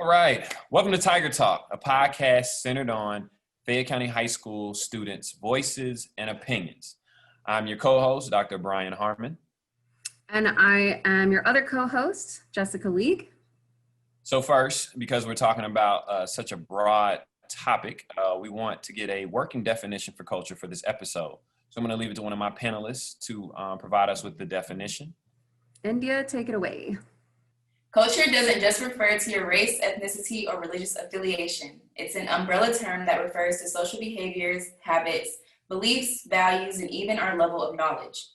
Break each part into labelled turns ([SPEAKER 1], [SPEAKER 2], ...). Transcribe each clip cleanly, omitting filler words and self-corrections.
[SPEAKER 1] All right. Welcome to Tiger Talk, a podcast centered on Fayette County High School students' voices and opinions. I'm your co-host, Dr. Brian Harmon.
[SPEAKER 2] And I am your other co-host, Jessica League.
[SPEAKER 1] So first, because we're talking about such a broad topic, we want to get a working definition for culture for this episode. So I'm going to leave it to one of my panelists to provide us with the definition.
[SPEAKER 2] India, take it away.
[SPEAKER 3] Culture doesn't just refer to your race, ethnicity, or religious affiliation. It's an umbrella term that refers to social behaviors, habits, beliefs, values, and even our level of knowledge.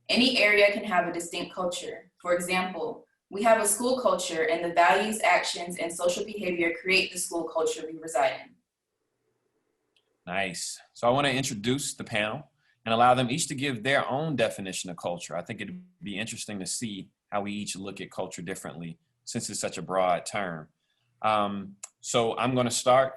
[SPEAKER 3] Any area can have a distinct culture. For example, we have a school culture, and the values, actions, and social behavior create the school culture we reside in.
[SPEAKER 1] Nice. So I want to introduce the panel and allow them each to give their own definition of culture. I think it'd be interesting to see how we each look at culture differently, since it's such a broad term. So I'm going to start.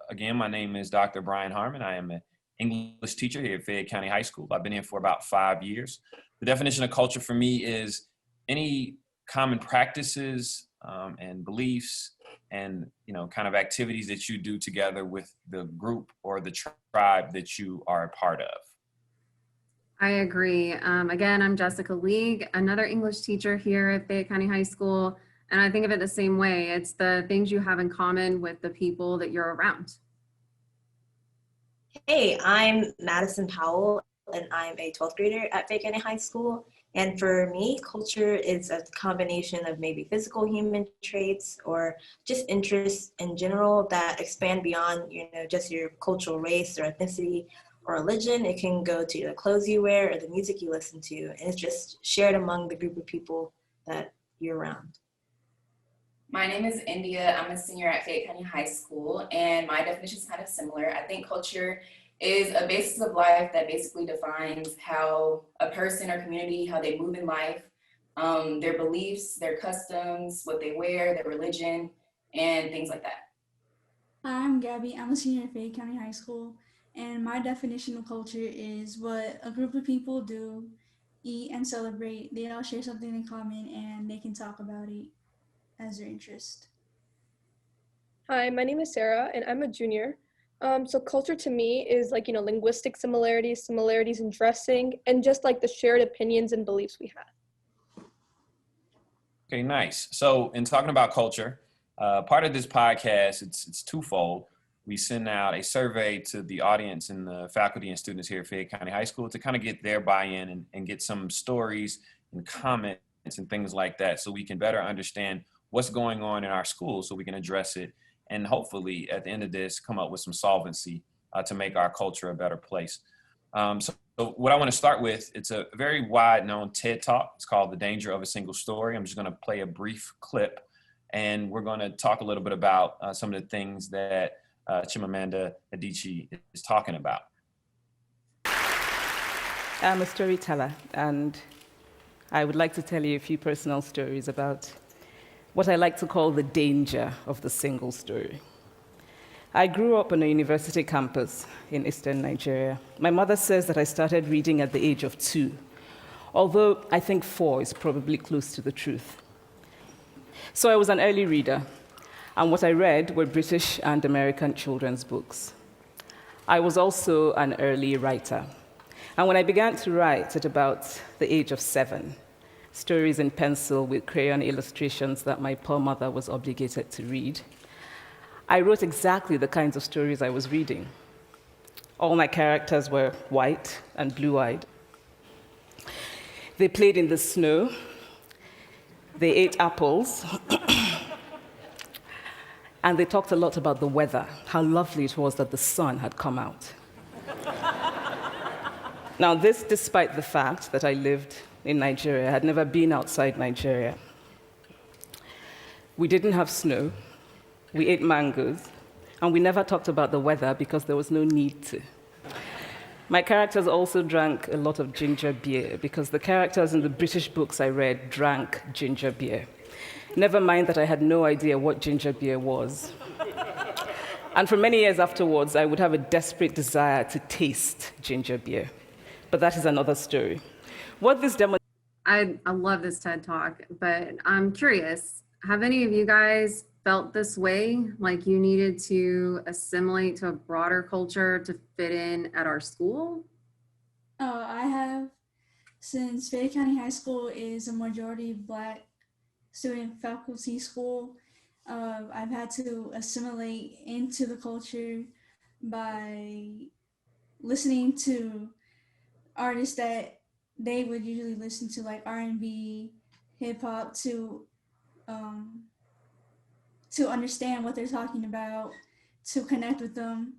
[SPEAKER 1] Again, my name is Dr. Brian Harmon. I am an English teacher here at Fayette County High School. I've been here for about 5 years. The definition of culture for me is any common practices and beliefs and kind of activities that you do together with the group or the tribe that you are a part of.
[SPEAKER 2] I agree. Again, I'm Jessica League, another English teacher here at Fayette County High School. And I think of it the same way. It's the things you have in common with the people that you're around.
[SPEAKER 4] Hey, I'm Madison Powell, and I'm a 12th grader at Fayette County High School. And for me, culture is a combination of maybe physical human traits or just interests in general that expand beyond, just your cultural race or ethnicity or religion. It can go to the clothes you wear or the music you listen to. And it's just shared among the group of people that you're around.
[SPEAKER 3] My name is India. I'm a senior at Fayette County High School, and my definition is kind of similar. I think culture is a basis of life that basically defines how a person or community, how they move in life, their beliefs, their customs, what they wear, their religion, and things like that.
[SPEAKER 5] I'm Gabby. I'm a senior at Fayette County High School, and my definition of culture is what a group of people do, eat, and celebrate. They all share something in common, and they can talk about it as their interest.
[SPEAKER 6] Hi, my name is Sarah, and I'm a junior. So culture to me is linguistic similarities in dressing, and just like the shared opinions and beliefs we have.
[SPEAKER 1] Okay, nice. So in talking about culture, part of this podcast, it's twofold. We send out a survey to the audience and the faculty and students here at Fayette County High School to kind of get their buy-in and get some stories and comments and things like that so we can better understand what's going on in our school so we can address it and hopefully at the end of this come up with some solvency to make our culture a better place. So what I want to start with, it's a very wide known TED Talk. It's called The Danger of a Single Story. I'm just going to play a brief clip and we're going to talk a little bit about some of the things that Chimamanda Adichie is talking about.
[SPEAKER 7] I'm a storyteller, and I would like to tell you a few personal stories about what I like to call the danger of the single story. I grew up on a university campus in eastern Nigeria. My mother says that I started reading at the age of 2, although I think 4 is probably close to the truth. So I was an early reader, and what I read were British and American children's books. I was also an early writer. And when I began to write at about the age of 7, stories in pencil with crayon illustrations that my poor mother was obligated to read, I wrote exactly the kinds of stories I was reading. All my characters were white and blue-eyed. They played in the snow. They ate apples. And they talked a lot about the weather, how lovely it was that the sun had come out. Now, this despite the fact that I lived in Nigeria. I had never been outside Nigeria. We didn't have snow. We ate mangoes. And we never talked about the weather because there was no need to. My characters also drank a lot of ginger beer because the characters in the British books I read drank ginger beer. Never mind that I had no idea what ginger beer was. And for many years afterwards, I would have a desperate desire to taste ginger beer. But that is another story. What this demo—
[SPEAKER 2] I love this TED Talk, but I'm curious, have any of you guys felt this way, like you needed to assimilate to a broader culture to fit in at our school?
[SPEAKER 5] I have, since Fayette County High School is a majority Black student faculty school, I've had to assimilate into the culture by listening to artists that they would usually listen to, like R&B, hip hop, um, to understand what they're talking about, to connect with them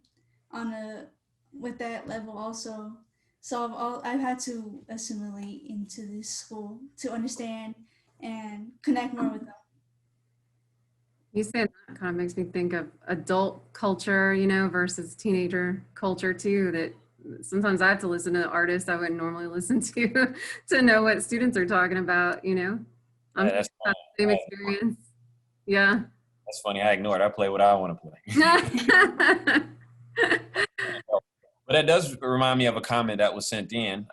[SPEAKER 5] on a with that level also. So I've had to assimilate into this school to understand and connect more with them.
[SPEAKER 2] You say that kind of makes me think of adult culture, you know, versus teenager culture too, that sometimes I have to listen to artists I wouldn't normally listen to know what students are talking about, you know. I'm
[SPEAKER 1] Yeah,
[SPEAKER 2] sure
[SPEAKER 1] that's
[SPEAKER 2] you have the same experience. Yeah.
[SPEAKER 1] That's funny. I ignored. I play what I want to play. But that does remind me of a comment that was sent in.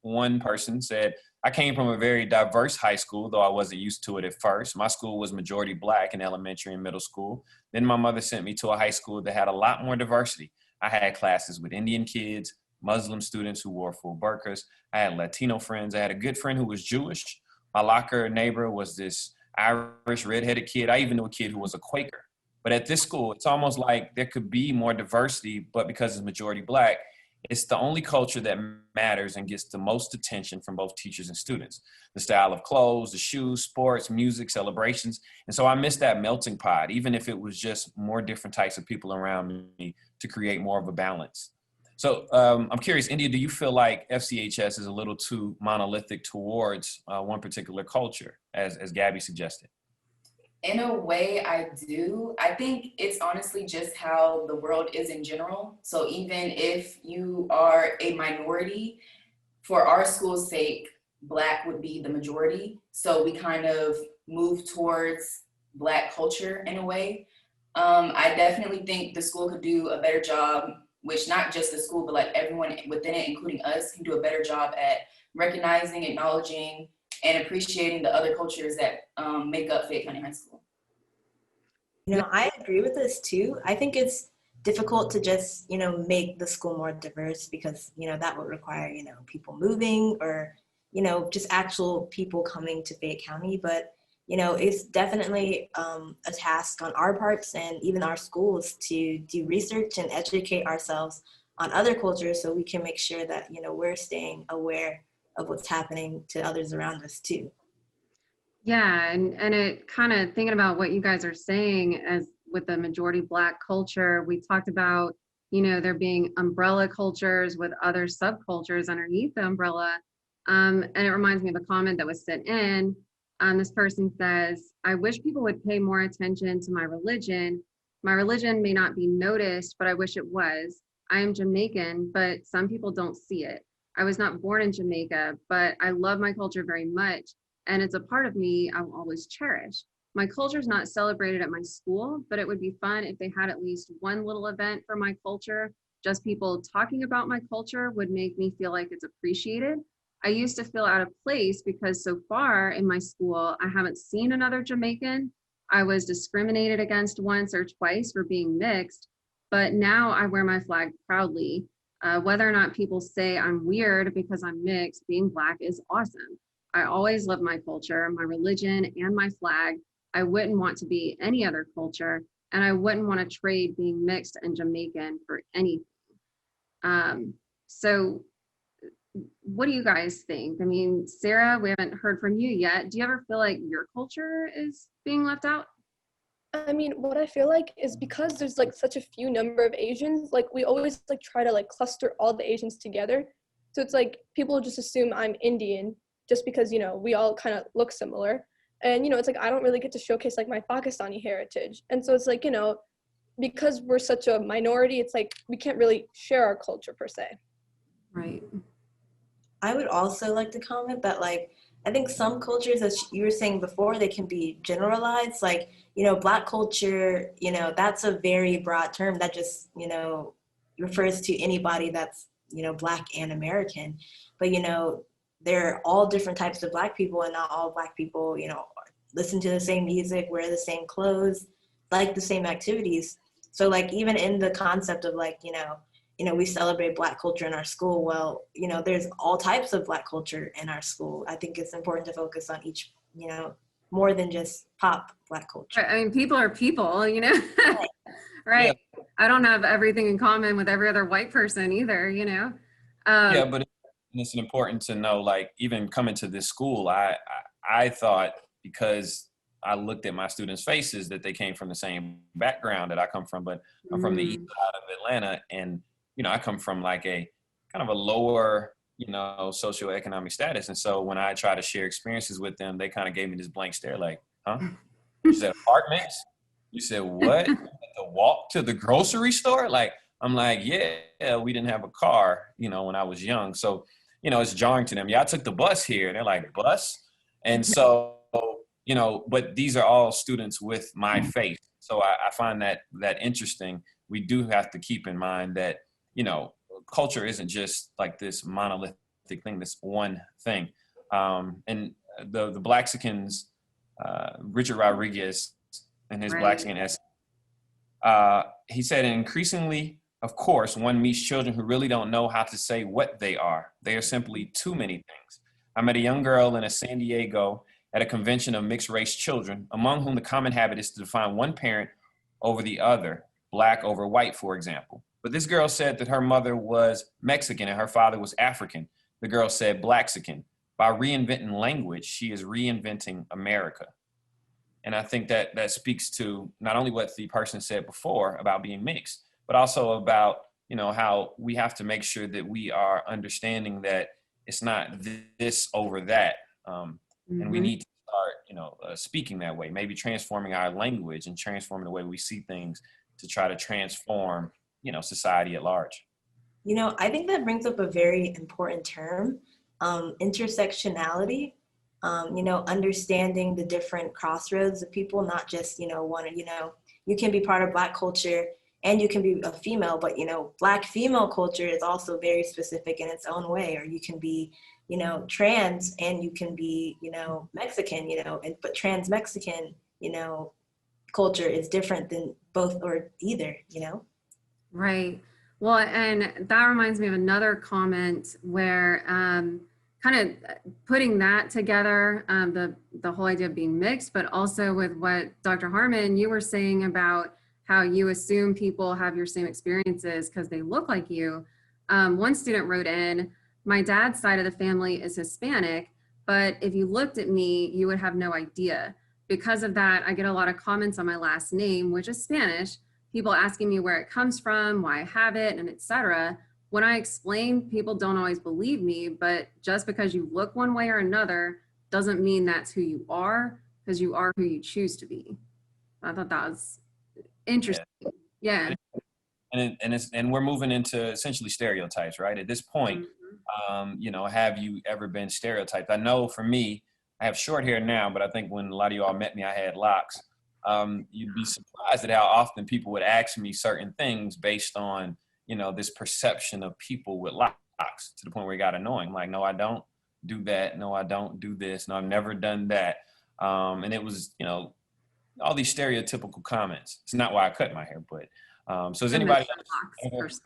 [SPEAKER 1] One person said, I came from a very diverse high school, though I wasn't used to it at first. My school was majority Black in elementary and middle school. Then my mother sent me to a high school that had a lot more diversity. I had classes with Indian kids, Muslim students who wore full burqas. I had Latino friends. I had a good friend who was Jewish. My locker neighbor was this Irish redheaded kid. I even knew a kid who was a Quaker. But at this school, it's almost like there could be more diversity, but because it's majority Black, it's the only culture that matters and gets the most attention from both teachers and students. The style of clothes, the shoes, sports, music, celebrations. And so I miss that melting pot, even if it was just more different types of people around me to create more of a balance. So I'm curious, India, do you feel like FCHS is a little too monolithic towards one particular culture, as Gabby suggested?
[SPEAKER 3] In a way, I do. I think it's honestly just how the world is in general. So even if you are a minority, for our school's sake, Black would be the majority. So we kind of move towards Black culture in a way. I definitely think the school could do a better job, which not just the school, but like everyone within it, including us, can do a better job at recognizing, acknowledging, and appreciating the other cultures that make up Fayette County High School.
[SPEAKER 4] You know, I agree with this too. I think it's difficult to just, make the school more diverse because, that would require, people moving or, just actual people coming to Fayette County. But, it's definitely a task on our parts and even our schools to do research and educate ourselves on other cultures so we can make sure that, we're staying aware of what's happening to others around us too.
[SPEAKER 2] Yeah, and it kind of thinking about what you guys are saying as with the majority Black culture, we talked about, there being umbrella cultures with other subcultures underneath the umbrella. And it reminds me of a comment that was sent in. This person says, I wish people would pay more attention to my religion. My religion may not be noticed, but I wish it was. I am Jamaican, but some people don't see it. I was not born in Jamaica, but I love my culture very much. And it's a part of me I will always cherish. My culture is not celebrated at my school, but it would be fun if they had at least one little event for my culture. Just people talking about my culture would make me feel like it's appreciated. I used to feel out of place because so far in my school, I haven't seen another Jamaican. I was discriminated against once or twice for being mixed, but now I wear my flag proudly. Whether or not people say I'm weird because I'm mixed, being Black is awesome. I always love my culture, my religion, and my flag. I wouldn't want to be any other culture, and I wouldn't want to trade being mixed and Jamaican for anything. So what do you guys think? I mean, Sarah, we haven't heard from you yet. Do you ever feel like your culture is being left out?
[SPEAKER 6] I mean, what I feel like is because there's like such a few number of Asians, like we always like try to like cluster all the Asians together. So it's like people just assume I'm Indian just because, we all kind of look similar. And, it's like I don't really get to showcase like my Pakistani heritage. And so it's like, because we're such a minority, it's like we can't really share our culture per se.
[SPEAKER 2] Right.
[SPEAKER 4] I would also like to comment that, like, I think some cultures, as you were saying before, they can be generalized. Like, Black culture, that's a very broad term that just, refers to anybody that's, Black and American. But, there are all different types of Black people, and not all Black people, listen to the same music, wear the same clothes, like the same activities. So like even in the concept of like, we celebrate Black culture in our school. Well, there's all types of Black culture in our school. I think it's important to focus on each, more than just pop Black culture.
[SPEAKER 2] I mean, people are people, right?
[SPEAKER 1] Yeah.
[SPEAKER 2] I don't have everything in common with every other white person either,
[SPEAKER 1] Yeah, but it's important to know, like, even coming to this school, I thought, because I looked at my students' faces, that they came from the same background that I come from, but I'm from the east side of Atlanta, and I come from like a kind of a lower, socioeconomic status, and so when I try to share experiences with them, they kind of gave me this blank stare, like, huh? You said apartments? You said what? You had to walk to the grocery store? Like, I'm like, yeah, we didn't have a car, when I was young, so it's jarring to them. Yeah, I took the bus here, and they're like, bus? And so, but these are all students with my faith. So I find that interesting. We do have to keep in mind that, culture isn't just like this monolithic thing, this one thing. And the Blaxicans, Richard Rodriguez, in his Blaxican essay, he said, increasingly, of course, one meets children who really don't know how to say what they are. They are simply too many things. I met a young girl in San Diego at a convention of mixed race children, among whom the common habit is to define one parent over the other, Black over white, for example. But this girl said that her mother was Mexican and her father was African. The girl said Blaxican. By reinventing language, she is reinventing America. And I think that speaks to not only what the person said before about being mixed, but also about, how we have to make sure that we are understanding that it's not this over that. And we need to start, speaking that way, maybe transforming our language and transforming the way we see things to try to transform, society at large.
[SPEAKER 4] I think that brings up a very important term, intersectionality. Understanding the different crossroads of people, not just, you can be part of Black culture and you can be a female, but, Black female culture is also very specific in its own way, or you can be, trans and you can be, Mexican, but trans Mexican, culture is different than both or either,
[SPEAKER 2] Right. Well, and that reminds me of another comment where kind of putting that together, the whole idea of being mixed, but also with what Dr. Harmon, you were saying about how you assume people have your same experiences because they look like you. One student wrote in, my dad's side of the family is Hispanic, but if you looked at me, you would have no idea. Because of that, I get a lot of comments on my last name, which is Spanish, people asking me where it comes from, why I have it, and etc. When I explain, people don't always believe me, but just because you look one way or another doesn't mean that's who you are, because you are who you choose to be. I thought that was interesting. Yeah.
[SPEAKER 1] And we're moving into essentially stereotypes, right? At this point, have you ever been stereotyped? I know for me, I have short hair now, but I think when a lot of you all met me, I had locks. You'd be surprised at how often people would ask me certain things based on, this perception of people with locks, to the point where it got annoying. Like, no, I don't do that. No, I don't do this. No, I've never done that. And it was, all these stereotypical comments. It's not why I cut my hair, but so is anybody else?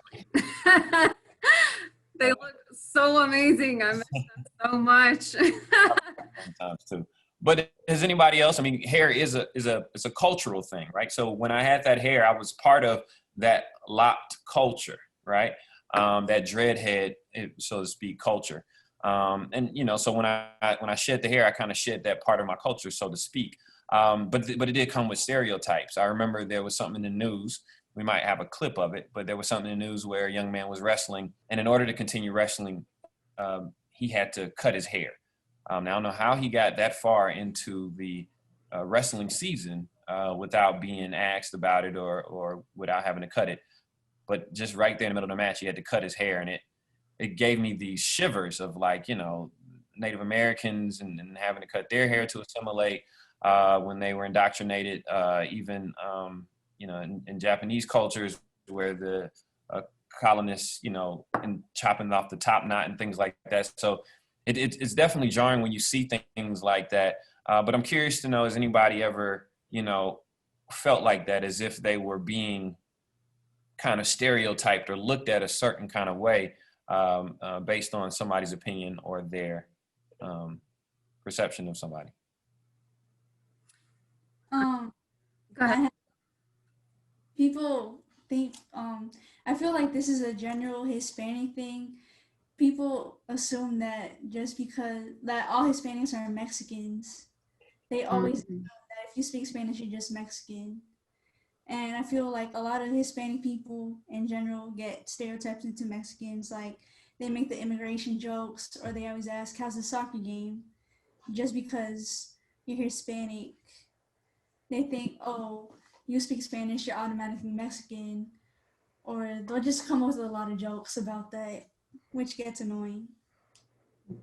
[SPEAKER 2] They look so amazing. I miss them so much.
[SPEAKER 1] Sometimes too. But has anybody else? I mean, hair is a cultural thing, right? So when I had that hair, I was part of that locked culture, right? That dreadhead, so to speak, culture. And so when I shed the hair, I kind of shed that part of my culture, so to speak. But it did come with stereotypes. I remember there was something in the news. We might have a clip of it, but there was something in the news where a young man was wrestling, and in order to continue wrestling, he had to cut his hair. Now, I don't know how he got that far into the wrestling season without being asked about it or without having to cut it. But just right there in the middle of the match, he had to cut his hair, and it gave me these shivers of Native Americans and having to cut their hair to assimilate when they were indoctrinated, even in Japanese cultures where the colonists, and chopping off the top knot and things like that. So it's definitely jarring when you see things like that. But I'm curious to know, has anybody ever, you know, felt like that, as if they were being kind of stereotyped or looked at a certain kind of way based on somebody's opinion or their perception of somebody?
[SPEAKER 5] Um,
[SPEAKER 2] Go ahead.
[SPEAKER 5] People think, I feel like this is a general Hispanic thing. People assume that just because that all Hispanics are Mexicans, they always
[SPEAKER 2] Mhm.
[SPEAKER 5] assume that if you speak Spanish, you're just Mexican. And I feel like a lot of Hispanic people in general get stereotyped into Mexicans. Like they make the immigration jokes, or they always ask, "How's the soccer game?" Just because you're Hispanic, they think, "Oh, you speak Spanish, you're automatically Mexican," or they'll just come up with a lot of jokes about that, which gets annoying.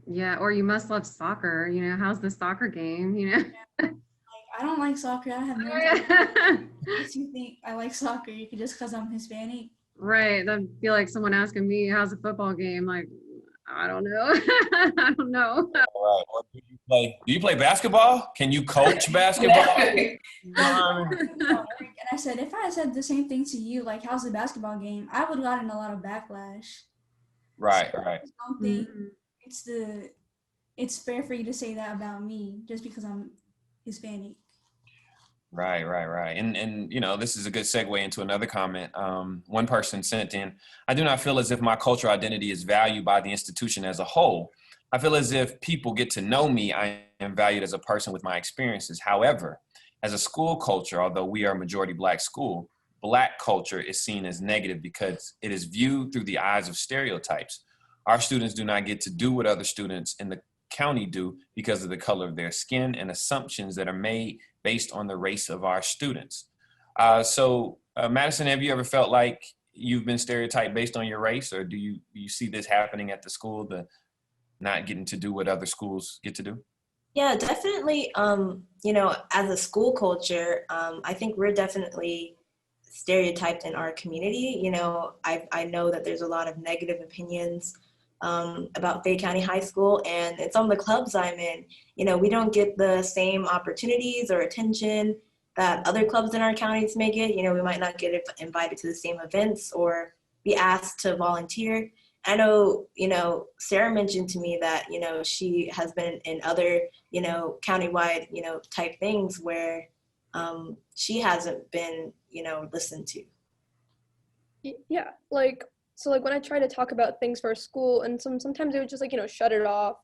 [SPEAKER 2] Yeah, or you must love soccer. You know, how's the soccer game? You know.
[SPEAKER 5] Like, I don't like soccer. I have no idea. Makes you think I like soccer just because I'm Hispanic.
[SPEAKER 2] Right. That'd be like someone asking me, how's the football game? Like, I don't know. I don't know.
[SPEAKER 1] Right. Or do you play basketball? Can you coach basketball?
[SPEAKER 5] And I said, if I had said the same thing to you, like, how's the basketball game? I would have gotten a lot of backlash.
[SPEAKER 1] Right,
[SPEAKER 5] So
[SPEAKER 1] right.
[SPEAKER 5] I just don't think
[SPEAKER 2] Mhm.
[SPEAKER 5] it's fair for you to say that about me just because I'm Hispanic.
[SPEAKER 1] Right. And you know, this is a good segue into another comment. One person sent in, I do not feel as if my cultural identity is valued by the institution as a whole. I feel as if people get to know me, I am valued as a person with my experiences. However, as a school culture, although we are a majority Black school, Black culture is seen as negative because it is viewed through the eyes of stereotypes. Our students do not get to do what other students in the county do because of the color of their skin and assumptions that are made based on the race of our students. Madison, have you ever felt like you've been stereotyped based on your race, or do you see this happening at the school, the not getting to do what other schools get to do?
[SPEAKER 4] Yeah, definitely. As a school culture, I think we're definitely stereotyped in our community. I know that there's a lot of negative opinions about Fayette County High School, and in some of the clubs I'm in, we don't get the same opportunities or attention that other clubs in our counties may get. We might not get invited to the same events or be asked to volunteer. I know, Sarah mentioned to me that, she has been in other, countywide, type things where she hasn't been, listened to.
[SPEAKER 6] Yeah, like, so like when I try to talk about things for school, and sometimes they would just shut it off,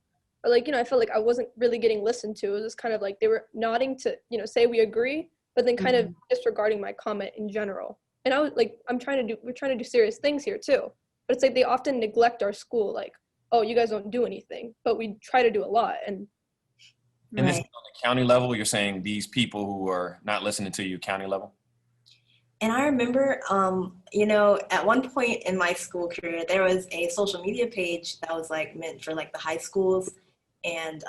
[SPEAKER 6] or I felt like I wasn't really getting listened to. It was just kind of like they were nodding to say we agree, but then kind of disregarding my comment in general. And I was like, we're trying to do serious things here too, but it's like they often neglect our school, like, oh, you guys don't do anything, but we try to do a lot. And
[SPEAKER 1] This is on the county level. You're saying these people who are not listening to you, county level?
[SPEAKER 4] And I remember, at one point in my school career, there was a social media page that was like meant for like the high schools and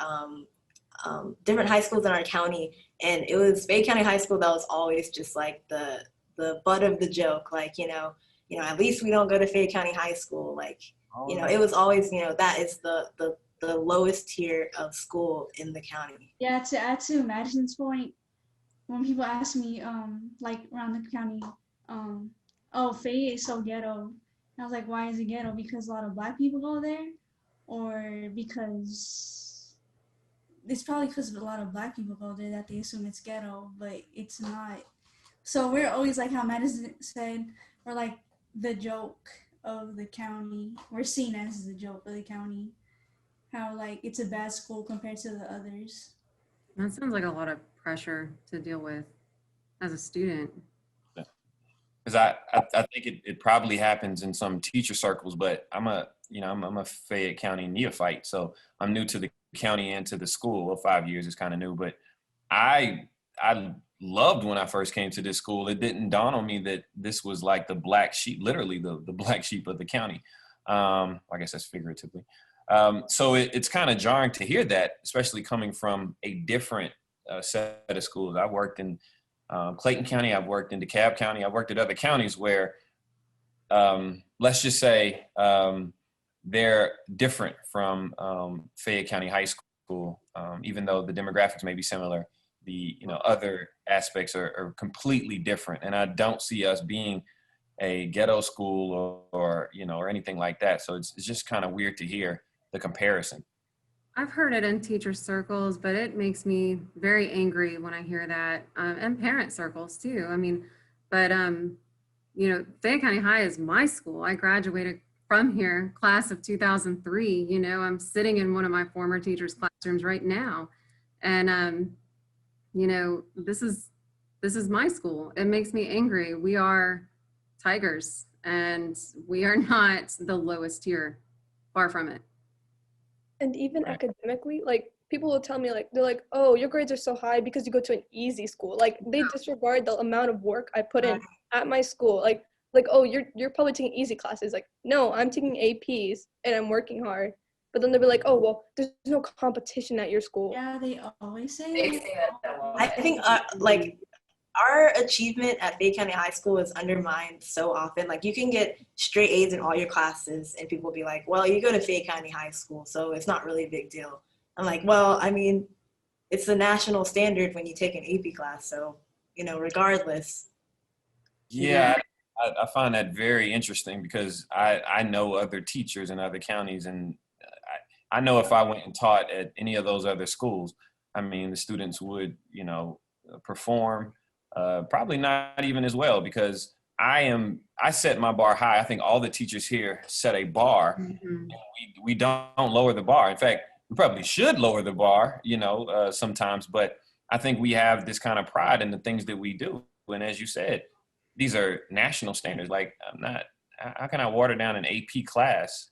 [SPEAKER 4] different high schools in our county. And it was Fayette County High School that was always just like the butt of the joke. Like, at least we don't go to Fayette County High School. Like, it was always, that is the lowest tier of school in the county.
[SPEAKER 5] Yeah, to add to Madison's point, when people ask me, like around the county, oh, Fayette is so ghetto. And I was like, why is it ghetto? Because a lot of Black people go there? Or because it's probably because a lot of Black people go there that they assume it's ghetto, but it's not. So we're always like how Madison said, we're like the joke of the county. We're seen as the joke of the county. How like it's a bad school compared to the others.
[SPEAKER 2] That sounds like a lot of pressure to deal with as a student.
[SPEAKER 1] Because I think it probably happens in some teacher circles, but I'm a Fayette County neophyte, so I'm new to the county and to the school. Well, 5 years is kind of new, but I loved when I first came to this school. It didn't dawn on me that this was like the black sheep, literally the black sheep of the county. I guess that's figuratively. So it's kind of jarring to hear that, especially coming from a different set of schools. I worked in Clayton County, I've worked in DeKalb County, I've worked at other counties where, let's just say, they're different from Fayette County High School. school, even though the demographics may be similar, the other aspects are completely different. And I don't see us being a ghetto school or anything like that. So it's just kind of weird to hear the comparison.
[SPEAKER 2] I've heard it in teacher circles, but it makes me very angry when I hear that, and parent circles too. I mean, but Fayette County High is my school. I graduated from here, class of 2003. I'm sitting in one of my former teachers' classrooms right now, and this is my school. It makes me angry. We are tigers, and we are not the lowest tier. Far from it.
[SPEAKER 6] And even academically, like people will tell me, like they're like, oh, your grades are so high because you go to an easy school. Like they disregard the amount of work I put in at my school. Like oh, you're probably taking easy classes. Like, no, I'm taking APs and I'm working hard. But then they'll be like, oh, well, there's no competition at your school.
[SPEAKER 5] Yeah, they always say
[SPEAKER 3] They
[SPEAKER 5] that.
[SPEAKER 3] say that a lot.
[SPEAKER 4] I think like our achievement at Fayette County High School is undermined so often. Like you can get straight A's in all your classes and people will be like, well, you go to Fayette County High School, so it's not really a big deal. I'm like, well, I mean, it's the national standard when you take an AP class. So, regardless.
[SPEAKER 1] Yeah, I find that very interesting because I know other teachers in other counties, and I know if I went and taught at any of those other schools, I mean, the students would, perform probably not even as well, because I set my bar high. I think all the teachers here set a bar.
[SPEAKER 2] Mm-hmm.
[SPEAKER 1] We don't lower the bar. In fact, we probably should lower the bar, sometimes, but I think we have this kind of pride in the things that we do. And as you said, these are national standards. Like how can I water down an AP class,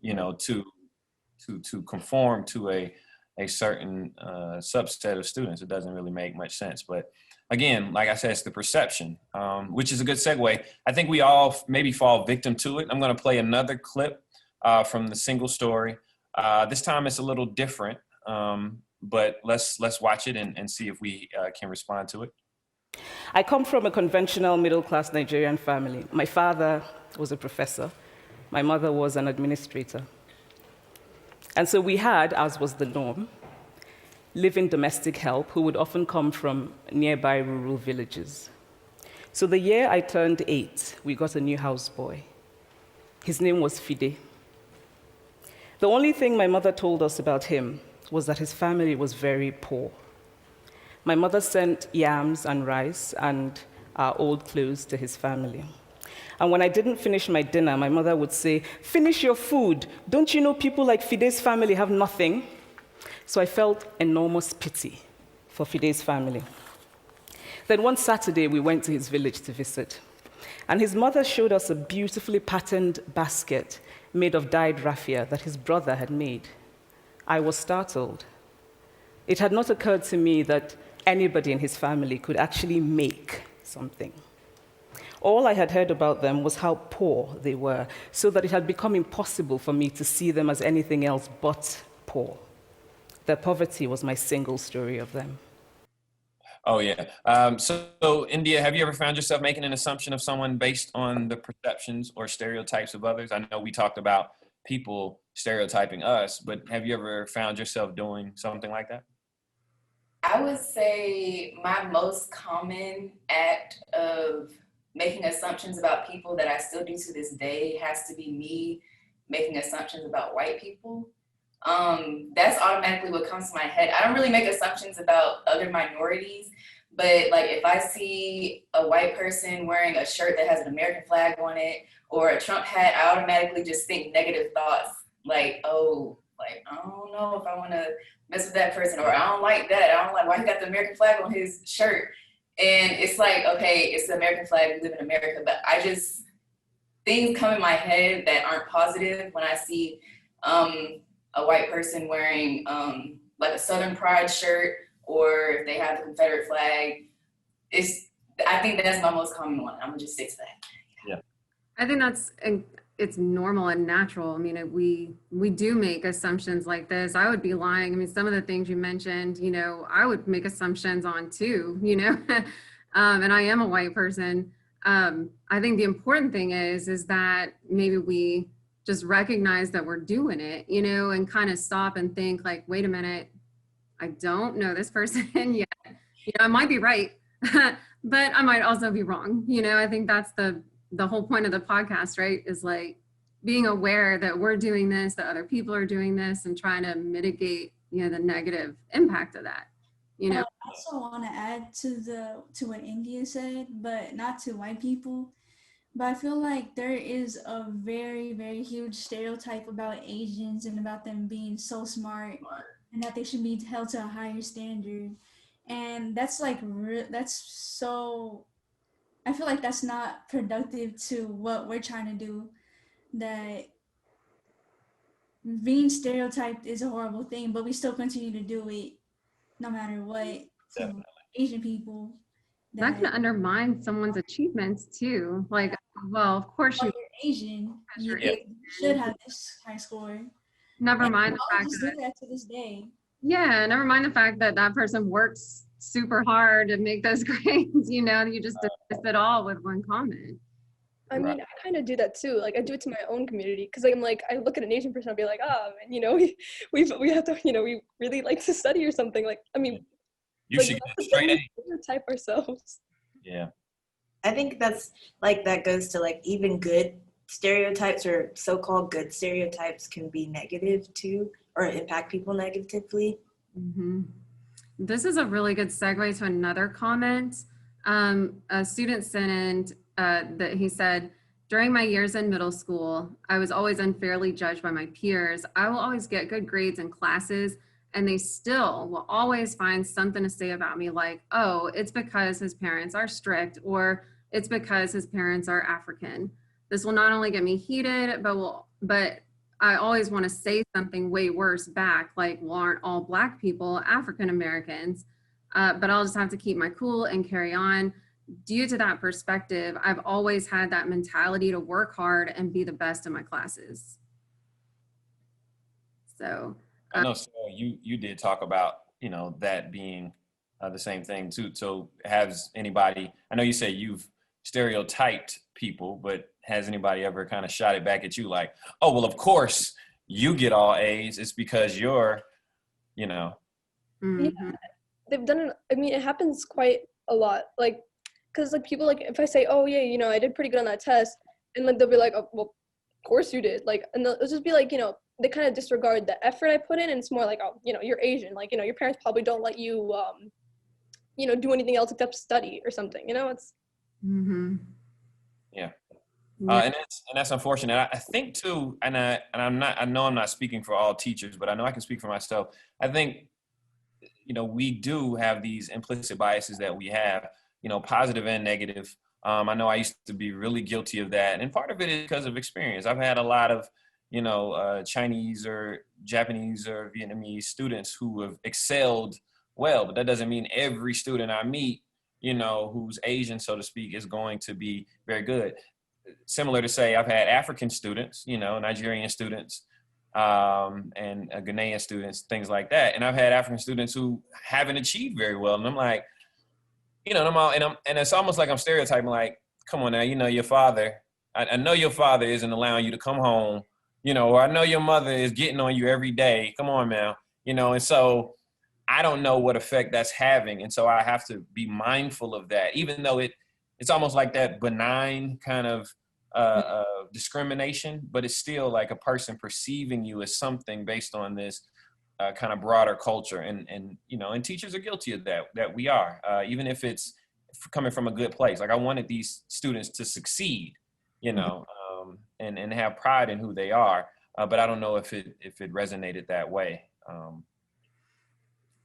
[SPEAKER 1] to conform to a certain subset of students? It doesn't really make much sense. But again, like I said, it's the perception, which is a good segue. I think we all maybe fall victim to it. I'm going to play another clip from the single story. This time it's a little different, but let's watch it and see if we can respond to it.
[SPEAKER 7] I come from a conventional middle-class Nigerian family. My father was a professor. My mother was an administrator. And so we had, as was the norm, live-in domestic help who would often come from nearby rural villages. So the year I turned 8, we got a new houseboy. His name was Fide. The only thing my mother told us about him was that his family was very poor. My mother sent yams and rice and our old clothes to his family. And when I didn't finish my dinner, my mother would say, "Finish your food. Don't you know people like Fide's family have nothing?" So I felt enormous pity for Fide's family. Then one Saturday, we went to his village to visit. And his mother showed us a beautifully patterned basket made of dyed raffia that his brother had made. I was startled. It had not occurred to me that anybody in his family could actually make something. All I had heard about them was how poor they were, so that it had become impossible for me to see them as anything else but poor. Their poverty was my single story of them.
[SPEAKER 1] Oh, yeah. So, India, have you ever found yourself making an assumption of someone based on the perceptions or stereotypes of others? I know we talked about people stereotyping us, but have you ever found yourself doing something like that?
[SPEAKER 3] I would say my most common act of making assumptions about people that I still do to this day has to be me making assumptions about white people. That's automatically what comes to my head. I don't really make assumptions about other minorities, but like if I see a white person wearing a shirt that has an American flag on it or a Trump hat, I automatically just think negative thoughts like, oh, like, I don't know if I want to mess with that person, or I don't like that. I don't like why he got the American flag on his shirt. And it's like, okay, it's the American flag, we live in America, but things come in my head that aren't positive when I see a white person wearing like a Southern Pride shirt, or if they have the Confederate flag. I think that's my most common one. I'm gonna just stick to that.
[SPEAKER 1] Yeah.
[SPEAKER 2] I think it's normal and natural. I mean, we do make assumptions like this. I would be lying. I mean, some of the things you mentioned, I would make assumptions on too, and I am a white person. I think the important thing is that maybe we just recognize that we're doing it, and kind of stop and think like, wait a minute, I don't know this person yet. You know, I might be right, but I might also be wrong. You know, I think that's the whole point of the podcast, right? Is like being aware that we're doing this, that other people are doing this, and trying to mitigate, you know, the negative impact of that. You know,
[SPEAKER 5] I also want to add to what India said, but not to white people. But I feel like there is a very, very huge stereotype about Asians and about them being so smart and that they should be held to a higher standard. And that's like, that's so, I feel like that's not productive to what we're trying to do. That being stereotyped is a horrible thing, but we still continue to do it no matter what to Asian people.
[SPEAKER 2] that can undermine someone's achievements too. Like, well, of course
[SPEAKER 5] Oh,
[SPEAKER 2] you,
[SPEAKER 5] you're Asian. You
[SPEAKER 2] you're
[SPEAKER 5] should have this high score.
[SPEAKER 2] never mind the
[SPEAKER 5] I'll
[SPEAKER 2] fact
[SPEAKER 5] just
[SPEAKER 2] that,
[SPEAKER 5] do that to this day.
[SPEAKER 2] yeah, never mind the fact that that person works super hard to make those grades. You know, you just dismiss it all with one comment.
[SPEAKER 6] I mean, I kind of do that too. Like, I do it to my own community because I'm like, I look at an Asian person, I'll be like, oh, man, you know, we have to, you know, we really like to study or something. Like, I mean,
[SPEAKER 1] You
[SPEAKER 6] like,
[SPEAKER 1] should get straight A.
[SPEAKER 6] stereotype ourselves.
[SPEAKER 1] Yeah.
[SPEAKER 4] I think that's like that goes to like even good stereotypes or so-called good stereotypes can be negative too or impact people negatively.
[SPEAKER 2] Mm-hmm. This is a really good segue to another comment. A student sent in that he said, during my years in middle school, I was always unfairly judged by my peers. I will always get good grades in classes, and they still will always find something to say about me, like, oh, it's because his parents are strict, or it's because his parents are African. This will not only get me heated, but I always want to say something way worse back, like, well, aren't all Black people African Americans? But I'll just have to keep my cool and carry on. Due to that perspective, I've always had that mentality to work hard and be the best in my classes. So
[SPEAKER 1] I know, Sarah, you did talk about, you know, that being the same thing too. So has anybody, I know you say you've stereotyped people, but has anybody ever kind of shot it back at you like, oh, well, of course you get all A's. It's because you're, you know.
[SPEAKER 2] mm-hmm.
[SPEAKER 6] Yeah, they've done it. I mean, it happens quite a lot. Like, because like people, like if I say, oh yeah, you know, I did pretty good on that test, and like they'll be like, oh, well, of course you did. Like, and they'll just be like, you know, they kind of disregard the effort I put in, and it's more like, oh, you know, you're Asian. Like, you know, your parents probably don't let you, you know, do anything else except study or something. You know, it's.
[SPEAKER 2] Mm-hmm.
[SPEAKER 1] Yeah.
[SPEAKER 2] Yeah.
[SPEAKER 1] And that's unfortunate. I think too, I know I'm not speaking for all teachers, but I know I can speak for myself. I think, you know, we do have these implicit biases that we have, you know, positive and negative. I know I used to be really guilty of that. And part of it is because of experience. I've had a lot of, you know, Chinese or Japanese or Vietnamese students who have excelled well, but that doesn't mean every student I meet, you know, who's Asian, so to speak, is going to be very good. Similar to say, I've had African students, you know, Nigerian students, and Ghanaian students, things like that. And I've had African students who haven't achieved very well. And I'm like, you know, and it's almost like I'm stereotyping, like, come on now, you know, your father, I know your father isn't allowing you to come home, you know, or I know your mother is getting on you every day. Come on now, you know, and so I don't know what effect that's having. And so I have to be mindful of that, even though it's almost like that benign kind of discrimination, but it's still like a person perceiving you as something based on this kind of broader culture. And, you know, and teachers are guilty of that we are, even if it's coming from a good place. Like I wanted these students to succeed, you know, and have pride in who they are. But I don't know if it resonated that way.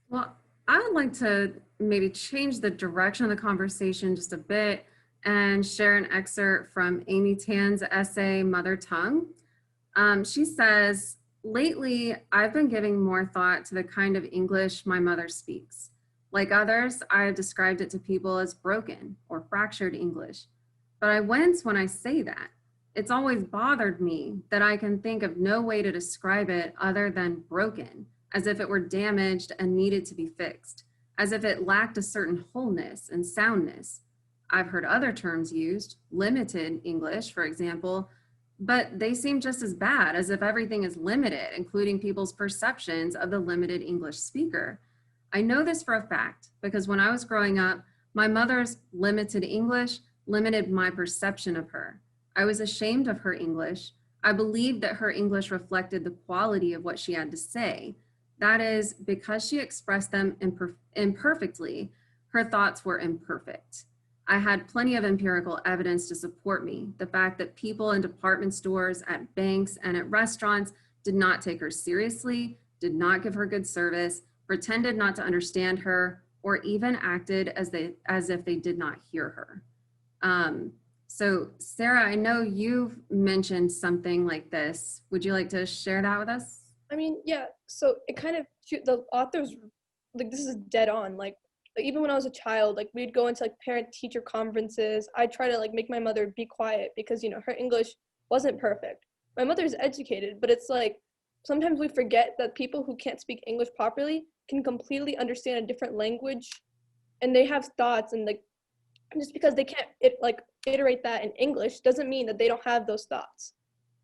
[SPEAKER 2] Well, I would like to maybe change the direction of the conversation just a bit and share an excerpt from Amy Tan's essay, Mother Tongue. She says, lately, I've been giving more thought to the kind of English my mother speaks. Like others, I have described it to people as broken or fractured English. But I wince when I say that. It's always bothered me that I can think of no way to describe it other than broken, as if it were damaged and needed to be fixed, as if it lacked a certain wholeness and soundness. I've heard other terms used, limited English, for example, but they seem just as bad, as if everything is limited, including people's perceptions of the limited English speaker. I know this for a fact because when I was growing up, my mother's limited English limited my perception of her. I was ashamed of her English. I believed that her English reflected the quality of what she had to say. That is, because she expressed them imperfectly, her thoughts were imperfect. I had plenty of empirical evidence to support me. The fact that people in department stores, at banks, and at restaurants did not take her seriously, did not give her good service, pretended not to understand her, or even acted as if they did not hear her. So Sarah, I know you've mentioned something like this. Would you like to share that with us?
[SPEAKER 6] I mean, yeah. So it kind of, the author's like, this is dead on. Like even when I was a child, like we'd go into like parent teacher conferences. I'd try to like make my mother be quiet because, you know, her English wasn't perfect. My mother's educated, but it's like, sometimes we forget that people who can't speak English properly can completely understand a different language, and they have thoughts, and like, just because they can't iterate that in English doesn't mean that they don't have those thoughts.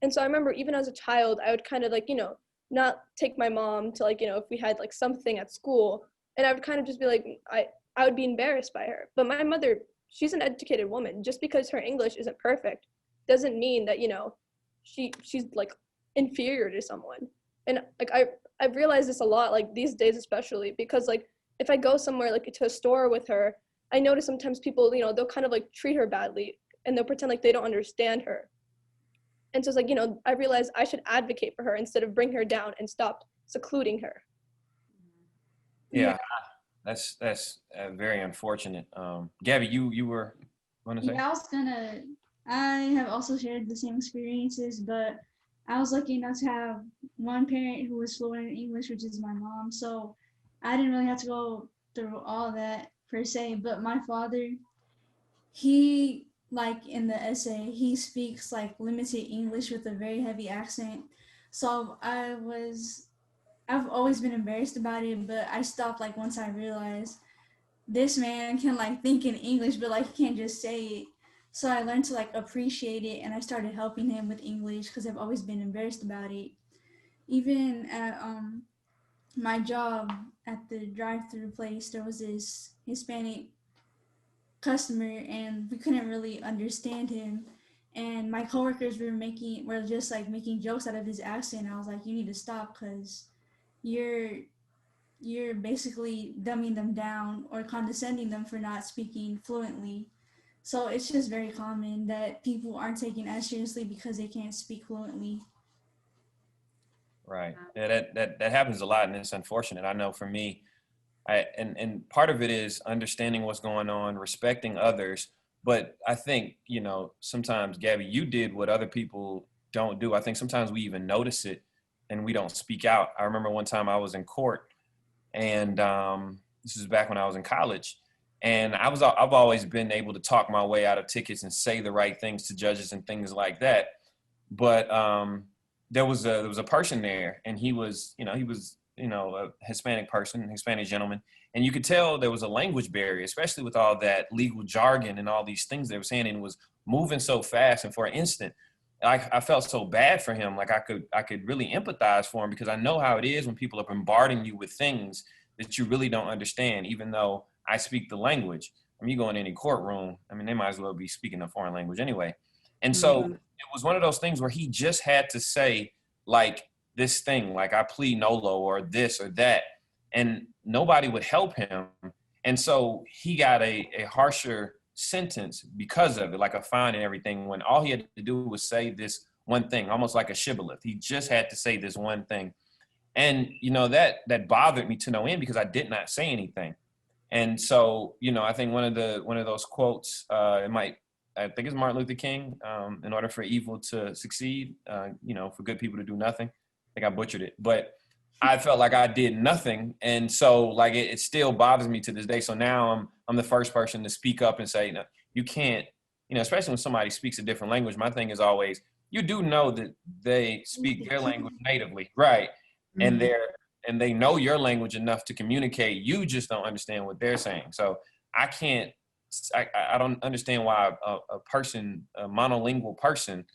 [SPEAKER 6] And so I remember even as a child, I would kind of like, you know, not take my mom to like, you know, if we had like something at school, and I would kind of just be like, I would be embarrassed by her. But my mother, she's an educated woman. Just because her English isn't perfect doesn't mean that, you know, she's like inferior to someone. And like I've realized this a lot, like these days especially, because like if I go somewhere like to a store with her, I notice sometimes people, you know, they'll kind of like treat her badly and they'll pretend like they don't understand her. And so it's like, you know, I realized I should advocate for her instead of bring her down and stop secluding her.
[SPEAKER 1] Yeah, that's very unfortunate. Gabby, you were going to say?
[SPEAKER 5] Yeah, I have also shared the same experiences, but I was lucky enough to have one parent who was fluent in English, which is my mom. So I didn't really have to go through all that per se, but my father, he, like in the essay, he speaks like limited English with a very heavy accent. So I've always been embarrassed about it, but I stopped like once I realized this man can like think in English, but like he can't just say it. So I learned to like appreciate it, and I started helping him with English because I've always been embarrassed about it. Even at my job at the drive-through place, there was this Hispanic customer, and we couldn't really understand him. And my coworkers were just like making jokes out of his accent. I was like, you need to stop because you're basically dumbing them down or condescending them for not speaking fluently. So it's just very common that people aren't taken as seriously because they can't speak fluently.
[SPEAKER 1] Right. Yeah, that happens a lot, and it's unfortunate. I know for me, and part of it is understanding what's going on, respecting others. But I think, you know, sometimes, Gabby, you did what other people don't do. I think sometimes we even notice it and we don't speak out. I remember one time I was in court, and this is back when I was in college, and I've always been able to talk my way out of tickets and say the right things to judges and things like that. But there was a person there, and he was a Hispanic person, Hispanic gentleman, and you could tell there was a language barrier, especially with all that legal jargon and all these things they were saying, and it was moving so fast. And for an instant, I felt so bad for him. Like I could really empathize for him, because I know how it is when people are bombarding you with things that you really don't understand, even though I speak the language. I mean, you go in any courtroom, I mean, they might as well be speaking a foreign language anyway. And so it was one of those things where he just had to say, like, this thing, like, I plead nolo, or this or that, and nobody would help him. And so he got a harsher sentence because of it, like a fine and everything, when all he had to do was say this one thing, almost like a shibboleth. He just had to say this one thing. And, you know, that bothered me to no end, because I did not say anything. And so, you know, I think one of those quotes, I think it's Martin Luther King, in order for evil to succeed, you know, for good people to do nothing. I think I butchered it, but I felt like I did nothing. And so, like, it still bothers me to this day. So now I'm the first person to speak up and say, no, you can't, you know, especially when somebody speaks a different language. My thing is always, you do know that they speak their language natively, right? And they know your language enough to communicate. You just don't understand what they're saying. So I don't understand why a person, a monolingual person,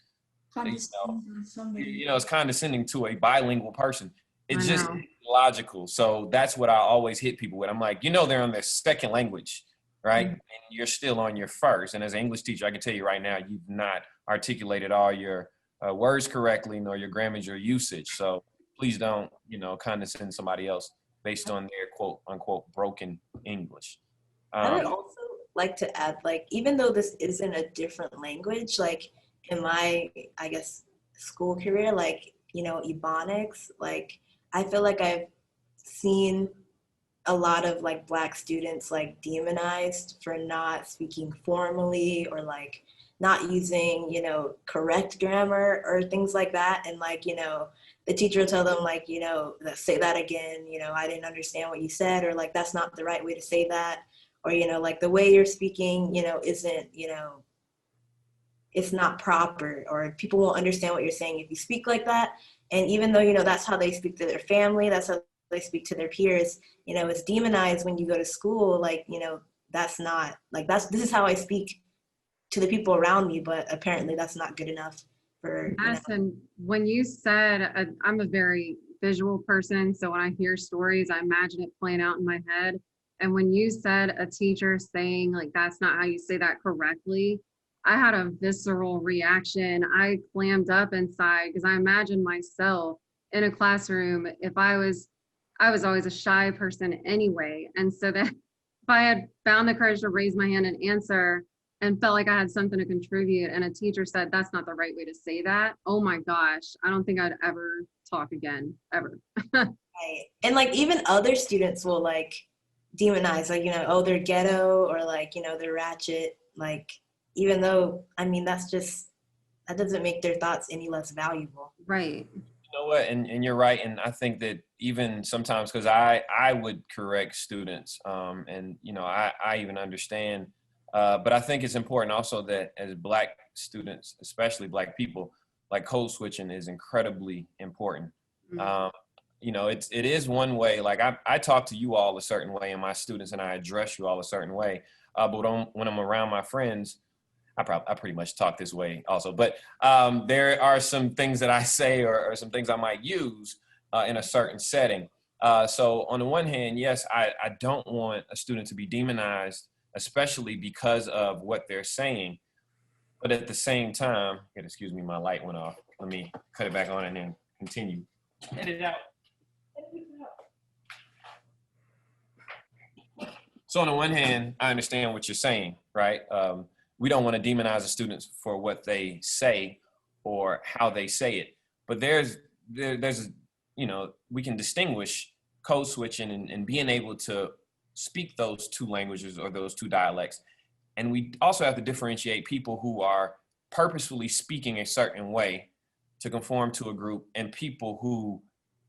[SPEAKER 1] you know, is condescending to a bilingual person. it's
[SPEAKER 2] I
[SPEAKER 1] just
[SPEAKER 2] know.
[SPEAKER 1] logical. So that's what I always hit people with. I'm like, they're on their second language, right?
[SPEAKER 2] Mhm.
[SPEAKER 1] And you're still on your first. And as an English teacher, I can tell you right now, you've not articulated all your words correctly, nor your grammar or usage. So please don't, condescend somebody else based on their quote unquote broken English.
[SPEAKER 4] I would also like to add, like, even though this isn't a different language, like in my, I guess, school career, like, Ebonics, like, I feel like I've seen a lot of like Black students like demonized for not speaking formally or like not using, correct grammar or things like that. And like, the teacher will tell them like, say that again, I didn't understand what you said, or like, that's not the right way to say that. Or, like the way you're speaking, isn't, it's not proper, or people won't understand what you're saying if you speak like that. And even though, that's how they speak to their family, that's how they speak to their peers, it's demonized when you go to school. Like, that's not like, this is how I speak to the people around me, but apparently that's not good enough for,
[SPEAKER 2] Yes, and when you said, I'm a very visual person, so when I hear stories, I imagine it playing out in my head. And when you said a teacher saying like, that's not how you say that correctly, I had a visceral reaction. I clammed up inside because I imagined myself in a classroom. I was always a shy person anyway. And so that if I had found the courage to raise my hand and answer and felt like I had something to contribute, and a teacher said, that's not the right way to say that, oh my gosh, I don't think I'd ever talk again, ever.
[SPEAKER 4] right. And like, even other students will like demonize, like, oh, they're ghetto, or like, they're ratchet. Like, even though, I mean, that doesn't make their thoughts any less valuable.
[SPEAKER 2] Right.
[SPEAKER 1] You know what, and you're right, and I think that even sometimes, because I would correct students, and I even understand, but I think it's important also that as Black students, especially Black people, like code switching is incredibly important.
[SPEAKER 2] Mhm.
[SPEAKER 1] It is one way. Like I talk to you all a certain way, and my students and I address you all a certain way, but when I'm around my friends, I pretty much talk this way also, but there are some things that I say or some things I might use in a certain setting. So on the one hand, yes, I don't want a student to be demonized, especially because of what they're saying. But at the same time, excuse me, my light went off. Let me cut it back on and then continue. Edit it out. So on the one hand, I understand what you're saying, right? We don't want to demonize the students for what they say or how they say it. But there's we can distinguish code switching and being able to speak those two languages or those two dialects. And we also have to differentiate people who are purposefully speaking a certain way to conform to a group and people who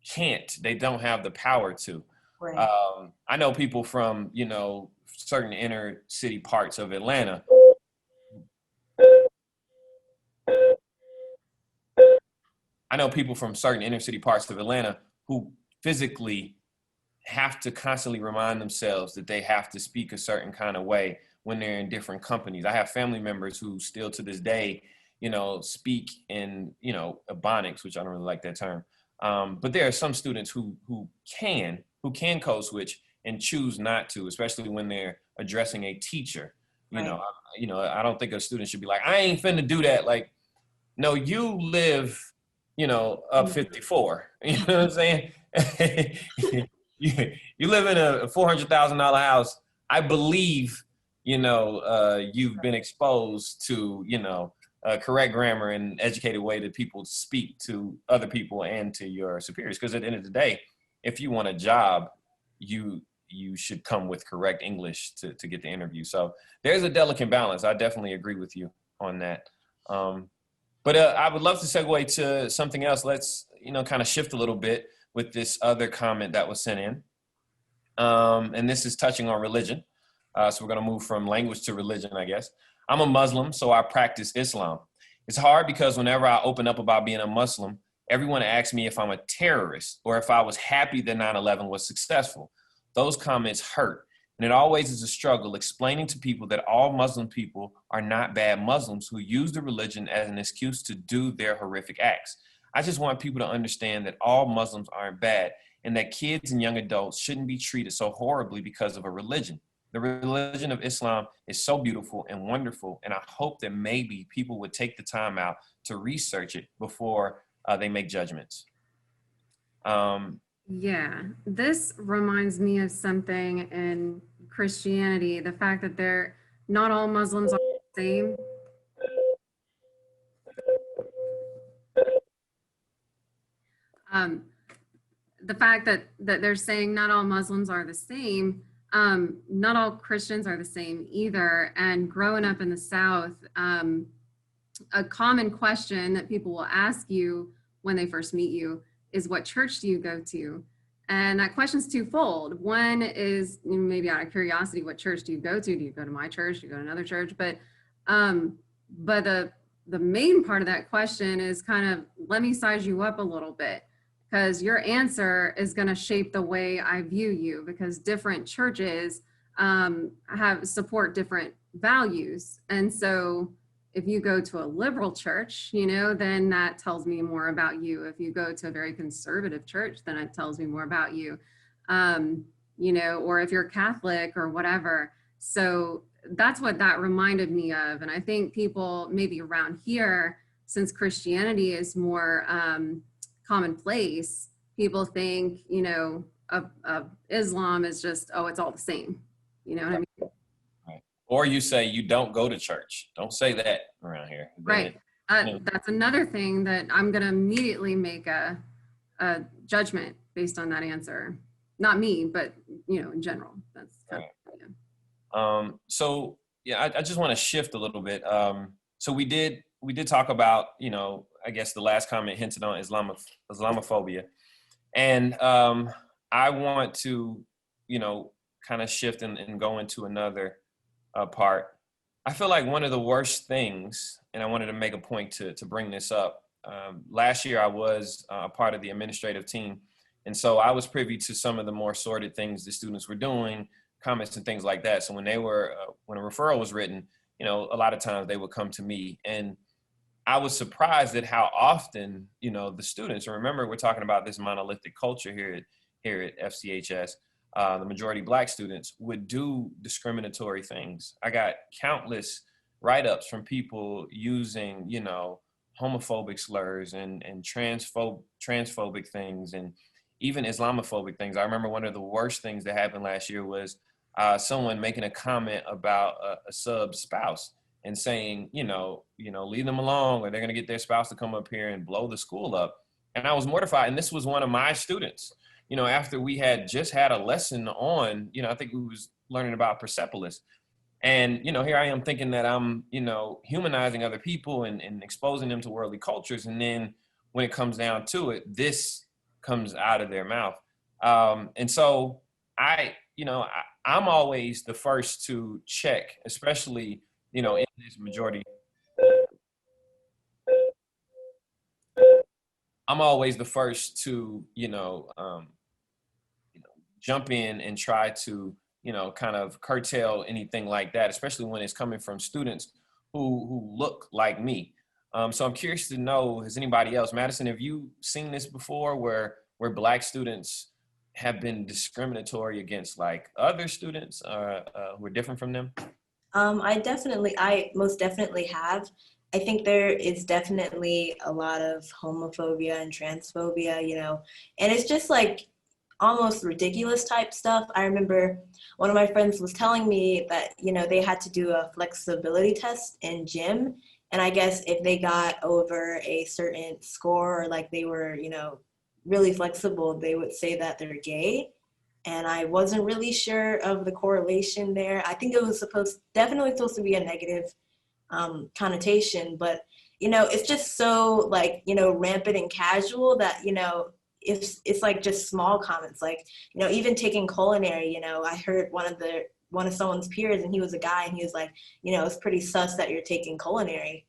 [SPEAKER 1] can't, they don't have the power to.
[SPEAKER 4] Right.
[SPEAKER 1] I know people from, certain inner city parts of Atlanta. I know people from certain inner city parts of Atlanta who physically have to constantly remind themselves that they have to speak a certain kind of way when they're in different companies. I have family members who still to this day, speak in, Ebonics, which I don't really like that term. But there are some students who can code switch and choose not to, especially when they're addressing a teacher.
[SPEAKER 4] Right.
[SPEAKER 1] I don't think a student should be like, I ain't finna do that. Like, no, you live, up 54. You know what I'm saying? you live in a $400,000 house. I believe, you've been exposed to, correct grammar and educated way that people speak to other people and to your superiors. Because at the end of the day, if you want a job, you should come with correct English to get the interview. So there's a delicate balance. I definitely agree with you on that. But I would love to segue to something else. Let's, kind of shift a little bit with this other comment that was sent in. And this is touching on religion. So we're going to move from language to religion, I guess. I'm a Muslim, so I practice Islam. It's hard because whenever I open up about being a Muslim, everyone asks me if I'm a terrorist or if I was happy that 9/11 was successful. Those comments hurt. And it always is a struggle explaining to people that all Muslim people are not bad Muslims who use the religion as an excuse to do their horrific acts. I just want people to understand that all Muslims aren't bad and that kids and young adults shouldn't be treated so horribly because of a religion. The religion of Islam is so beautiful and wonderful, and I hope that maybe people would take the time out to research it before they make judgments.
[SPEAKER 2] Yeah, this reminds me of something in Christianity, the fact that not all Muslims are the same. The fact that they're saying not all Muslims are the same, not all Christians are the same either. And growing up in the South, a common question that people will ask you when they first meet you is, what church do you go to? And that question's twofold. One is maybe out of curiosity, what church do you go to? Do you go to my church? Do you go to another church? But the main part of that question is kind of, let me size you up a little bit, because your answer is going to shape the way I view you, because different churches support different values. And so if you go to a liberal church, then that tells me more about you. If you go to a very conservative church, then it tells me more about you, or if you're Catholic or whatever. So that's what that reminded me of. And I think people maybe around here, since Christianity is more commonplace, people think, of Islam as just, oh, it's all the same. You know what I mean?
[SPEAKER 1] Right. Or you say you don't go to church. Don't say that around here.
[SPEAKER 2] Right. That's another thing that I'm going to immediately make a judgment based on that answer. Not me, but, in general. That's kind of,
[SPEAKER 1] So yeah, I just want to shift a little bit. So we did talk about, I guess the last comment hinted on Islamophobia. And I want to, kind of shift and go into another part. I feel like one of the worst things, and I wanted to make a point to bring this up. Last year I was a part of the administrative team. And so I was privy to some of the more sordid things the students were doing, comments and things like that. So when a referral was written, a lot of times they would come to me, and I was surprised at how often, the students, and remember, we're talking about this monolithic culture here at FCHS, the majority Black students would do discriminatory things. I got countless write-ups from people using, homophobic slurs and transphobic things, and even Islamophobic things. I remember one of the worst things that happened last year was someone making a comment about a sub's spouse and saying, leave them alone, or they're going to get their spouse to come up here and blow the school up. And I was mortified. And this was one of my students, after we had just had a lesson on, I think we was learning about Persepolis. And, here I am thinking that I'm, humanizing other people and exposing them to worldly cultures. And then when it comes down to it, this comes out of their mouth. And so I'm always the first to check, especially, in this majority. I'm always the first to, jump in and try to, kind of curtail anything like that, especially when it's coming from students who look like me. So I'm curious to know, has anybody else, Madison, have you seen this before where Black students have been discriminatory against like other students who are different from them?
[SPEAKER 4] I most definitely have. I think there is definitely a lot of homophobia and transphobia, and it's just like almost ridiculous type stuff. I remember one of my friends was telling me that, they had to do a flexibility test in gym. And I guess if they got over a certain score, or like they were, really flexible, they would say that they're gay. And I wasn't really sure of the correlation there. I think it was definitely supposed to be a negative connotation, but, it's just so like, rampant and casual that, it's like just small comments, like, even taking culinary, I heard one of someone's peers, and he was a guy, and he was like, it's pretty sus that you're taking culinary.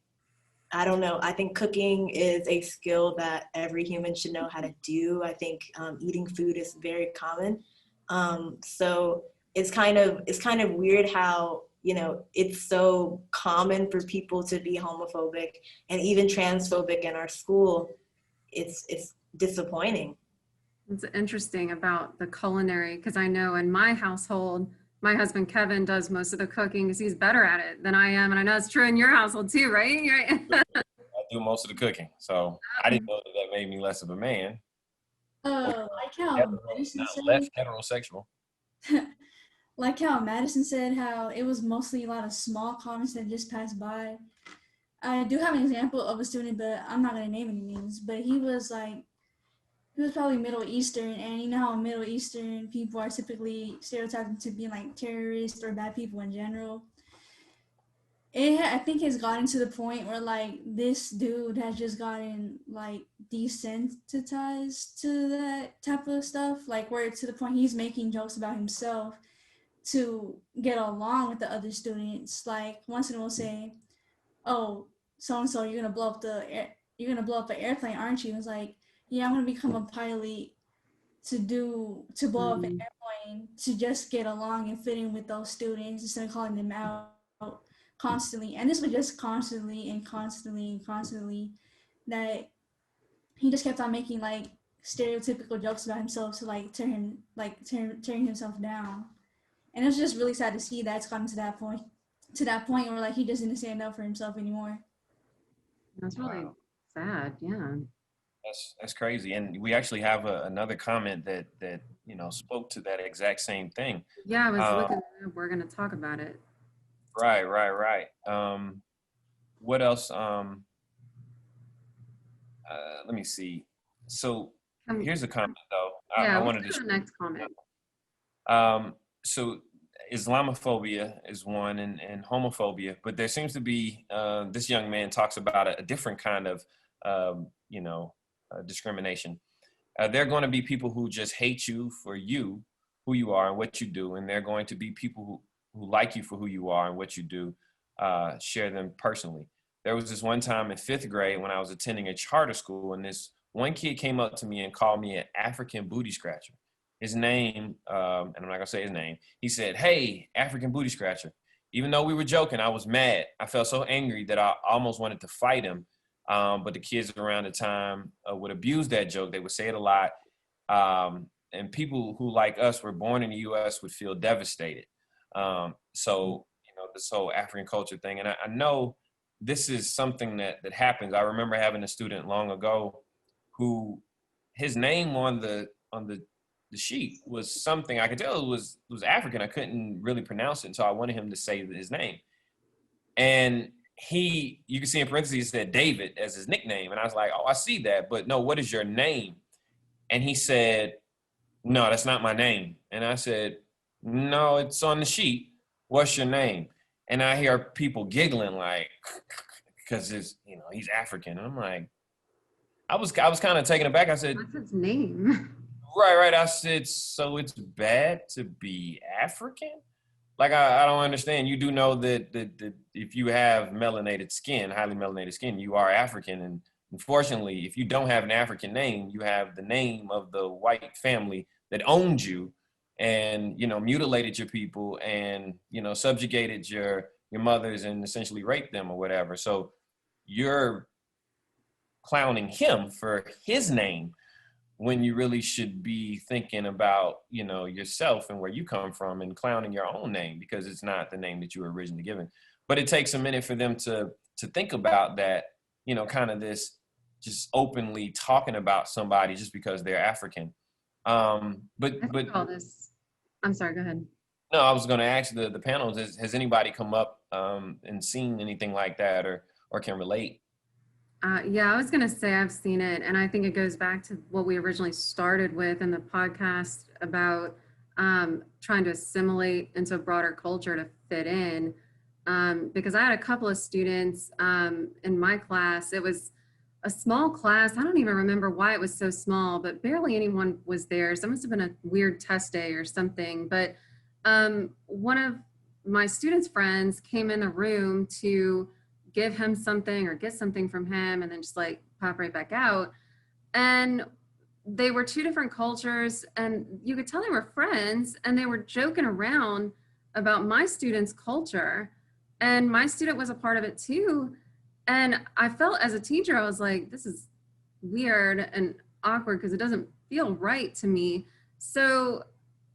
[SPEAKER 4] I don't know. I think cooking is a skill that every human should know how to do. I think eating food is very common. So it's kind of weird how, it's so common for people to be homophobic and even transphobic in our school. it's disappointing.
[SPEAKER 2] It's interesting about the culinary, because I know in my household, my husband Kevin does most of the cooking because he's better at it than I am. And I know it's true in your household too, right?
[SPEAKER 1] I do most of the cooking, so I didn't know that that made me less of a man.
[SPEAKER 5] Like how Madison
[SPEAKER 1] Not
[SPEAKER 5] said,
[SPEAKER 1] less heterosexual.
[SPEAKER 5] like how Madison said, how it was mostly a lot of small comments that just passed by. I do have an example of a student, but I'm not gonna name any names. But he was probably Middle Eastern, and you know how Middle Eastern people are typically stereotyped to be like terrorists or bad people in general. I think it's gotten to the point where like this dude has just gotten like desensitized to that type of stuff, like where to the point he's making jokes about himself to get along with the other students. Like once in a while say, "Oh, so and so, you're gonna blow up an airplane, aren't you?" And it's like, "Yeah, I'm gonna become a pilot to blow up an airplane to just get along and fit in with those students instead of calling them out constantly." And this was just constantly and constantly and constantly that he just kept on making like stereotypical jokes about himself to like tearing himself down. And it was just really sad to see that it's gotten to that point where like he just didn't stand up for himself anymore.
[SPEAKER 2] That's really sad. Yeah.
[SPEAKER 1] That's crazy. And we actually have another comment that spoke to that exact same thing.
[SPEAKER 2] Yeah, I was looking, we're going to talk about it.
[SPEAKER 1] Right. What else? Let me see. So here's a comment though.
[SPEAKER 2] Yeah,
[SPEAKER 1] I wanted
[SPEAKER 2] to
[SPEAKER 1] to.
[SPEAKER 2] the next comment.
[SPEAKER 1] So Islamophobia is one, and homophobia, but there seems to be this young man talks about a different kind of discrimination. There are going to be people who just hate you for you, who you are and what you do, and there are going to be people who like you for who you are and what you do, share them personally. There was this one time in 5th grade when I was attending a charter school, and this one kid came up to me and called me an African booty scratcher. His name, and I'm not gonna say his name, he said, "Hey, African booty scratcher." Even though we were joking, I was mad. I felt so angry that I almost wanted to fight him. But the kids around the time would abuse that joke. They would say it a lot. And people who, like us, were born in the U.S. would feel devastated. So, this whole African culture thing. And I know this is something that happens. I remember having a student long ago who his name on the sheet was something I could tell it was African. I couldn't really pronounce it until I wanted him to say his name. And you can see in parentheses said David as his nickname. And I was like, "Oh, I see that, but no, what is your name?" And he said, "No, that's not my name." And I said, "No, it's on the sheet. What's your name?" And I hear people giggling like, because he's African. And I'm like, I was kind of taken aback. I said,
[SPEAKER 2] What's his name?
[SPEAKER 1] Right. I said, "So it's bad to be African?" Like, I don't understand. You do know that if you have melanated skin, highly melanated skin, you are African. And unfortunately, if you don't have an African name, you have the name of the white family that owned you and, mutilated your people and, subjugated your mothers and essentially raped them or whatever. So you're clowning him for his name when you really should be thinking about, yourself and where you come from and clowning your own name because it's not the name that you were originally given. But it takes a minute for them to think about that, kind of this just openly talking about somebody just because they're African. But
[SPEAKER 2] all this. I'm sorry, go ahead.
[SPEAKER 1] No, I was going to ask the panel, has anybody come up and seen anything like that or can relate?
[SPEAKER 2] Yeah, I was going to say I've seen it. And I think it goes back to what we originally started with in the podcast about trying to assimilate into a broader culture to fit in. Because I had a couple of students in my class. It was a small class. I don't even remember why it was so small, but barely anyone was there. So it must have been a weird test day or something. But one of my students' friends came in the room to give him something or get something from him and then just like pop right back out. And they were two different cultures and you could tell they were friends and they were joking around about my student's culture. And my student was a part of it too. And I felt as a teacher, I was like, this is weird and awkward because it doesn't feel right to me. So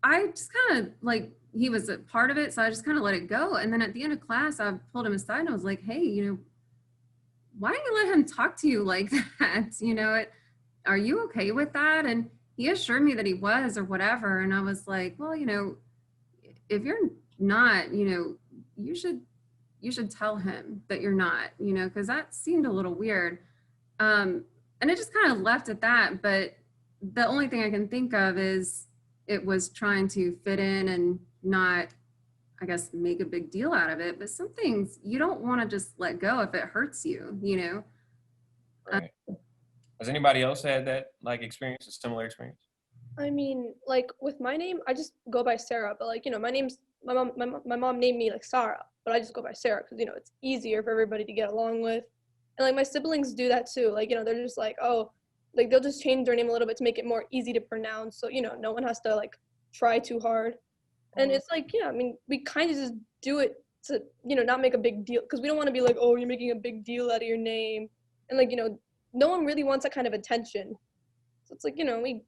[SPEAKER 2] I just kind of like, he was a part of it. So I just kind of let it go. And then at the end of class, I pulled him aside and I was like, hey, why don't you let him talk to you like that? Are you okay with that? And he assured me that he was or whatever. And I was like, well, if you're not, you should tell him that you're not, because that seemed a little weird. And it just kind of left at that. But the only thing I can think of is it was trying to fit in and not, I guess, make a big deal out of it. But some things you don't want to just let go if it hurts you.
[SPEAKER 1] Right. Has anybody else had that like experience, a similar experience?
[SPEAKER 6] I mean, like with my name, I just go by Sarah, but like, my mom named me like Sarah, but I just go by Sarah because, it's easier for everybody to get along with. And like my siblings do that too. Like, they're just like, oh, like they'll just change their name a little bit to make it more easy to pronounce. So, no one has to like try too hard. And it's like, yeah, I mean, we kind of just do it to, not make a big deal because we don't want to be like, oh, you're making a big deal out of your name. And like, no one really wants that kind of attention. So it's like, we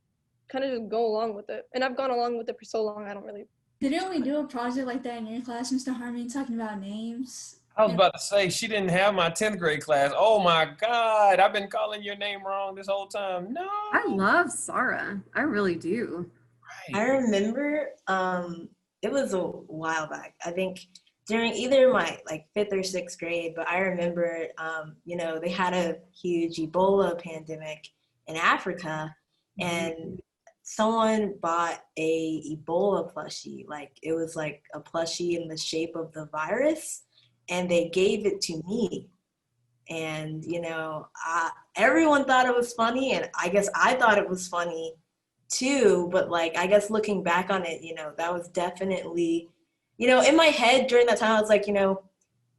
[SPEAKER 6] kind of just go along with it. And I've gone along with it for so long, I don't really.
[SPEAKER 5] Didn't we do a project like that in your class, Mr. Harmon, talking about names?
[SPEAKER 1] I was about to say, she didn't have my 10th grade class. Oh my God, I've been calling your name wrong this whole time. No.
[SPEAKER 2] I love Sarah. I really do.
[SPEAKER 4] I remember it was a while back. I think during either my like 5th or 6th grade, but I remember they had a huge Ebola pandemic in Africa, and someone bought a Ebola plushie. Like it was like a plushie in the shape of the virus, and they gave it to me. And everyone thought it was funny, and I guess I thought it was funny too. But like, I guess looking back on it, that was definitely, in my head during that time, I was like,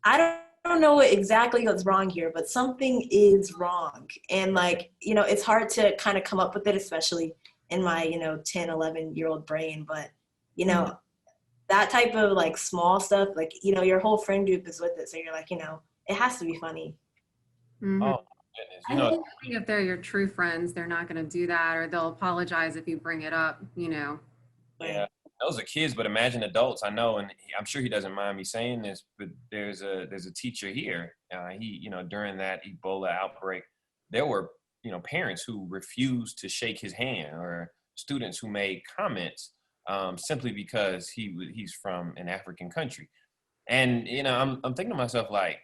[SPEAKER 4] I don't know what exactly what's wrong here, but something is wrong. And like, it's hard to kind of come up with it, especially in my, 10, 11-year-old brain. But, that type of like small stuff, like, your whole friend group is with it. So you're like, it has to be funny.
[SPEAKER 2] Mm-hmm.
[SPEAKER 1] Oh, goodness.
[SPEAKER 2] I think if they're your true friends, they're not going to do that, or they'll apologize if you bring it up,
[SPEAKER 1] Yeah, those are kids, but imagine adults. I know, and I'm sure he doesn't mind me saying this, but there's a teacher here. He, during that Ebola outbreak, there were, parents who refused to shake his hand, or students who made comments simply because he's from an African country. And I'm thinking to myself like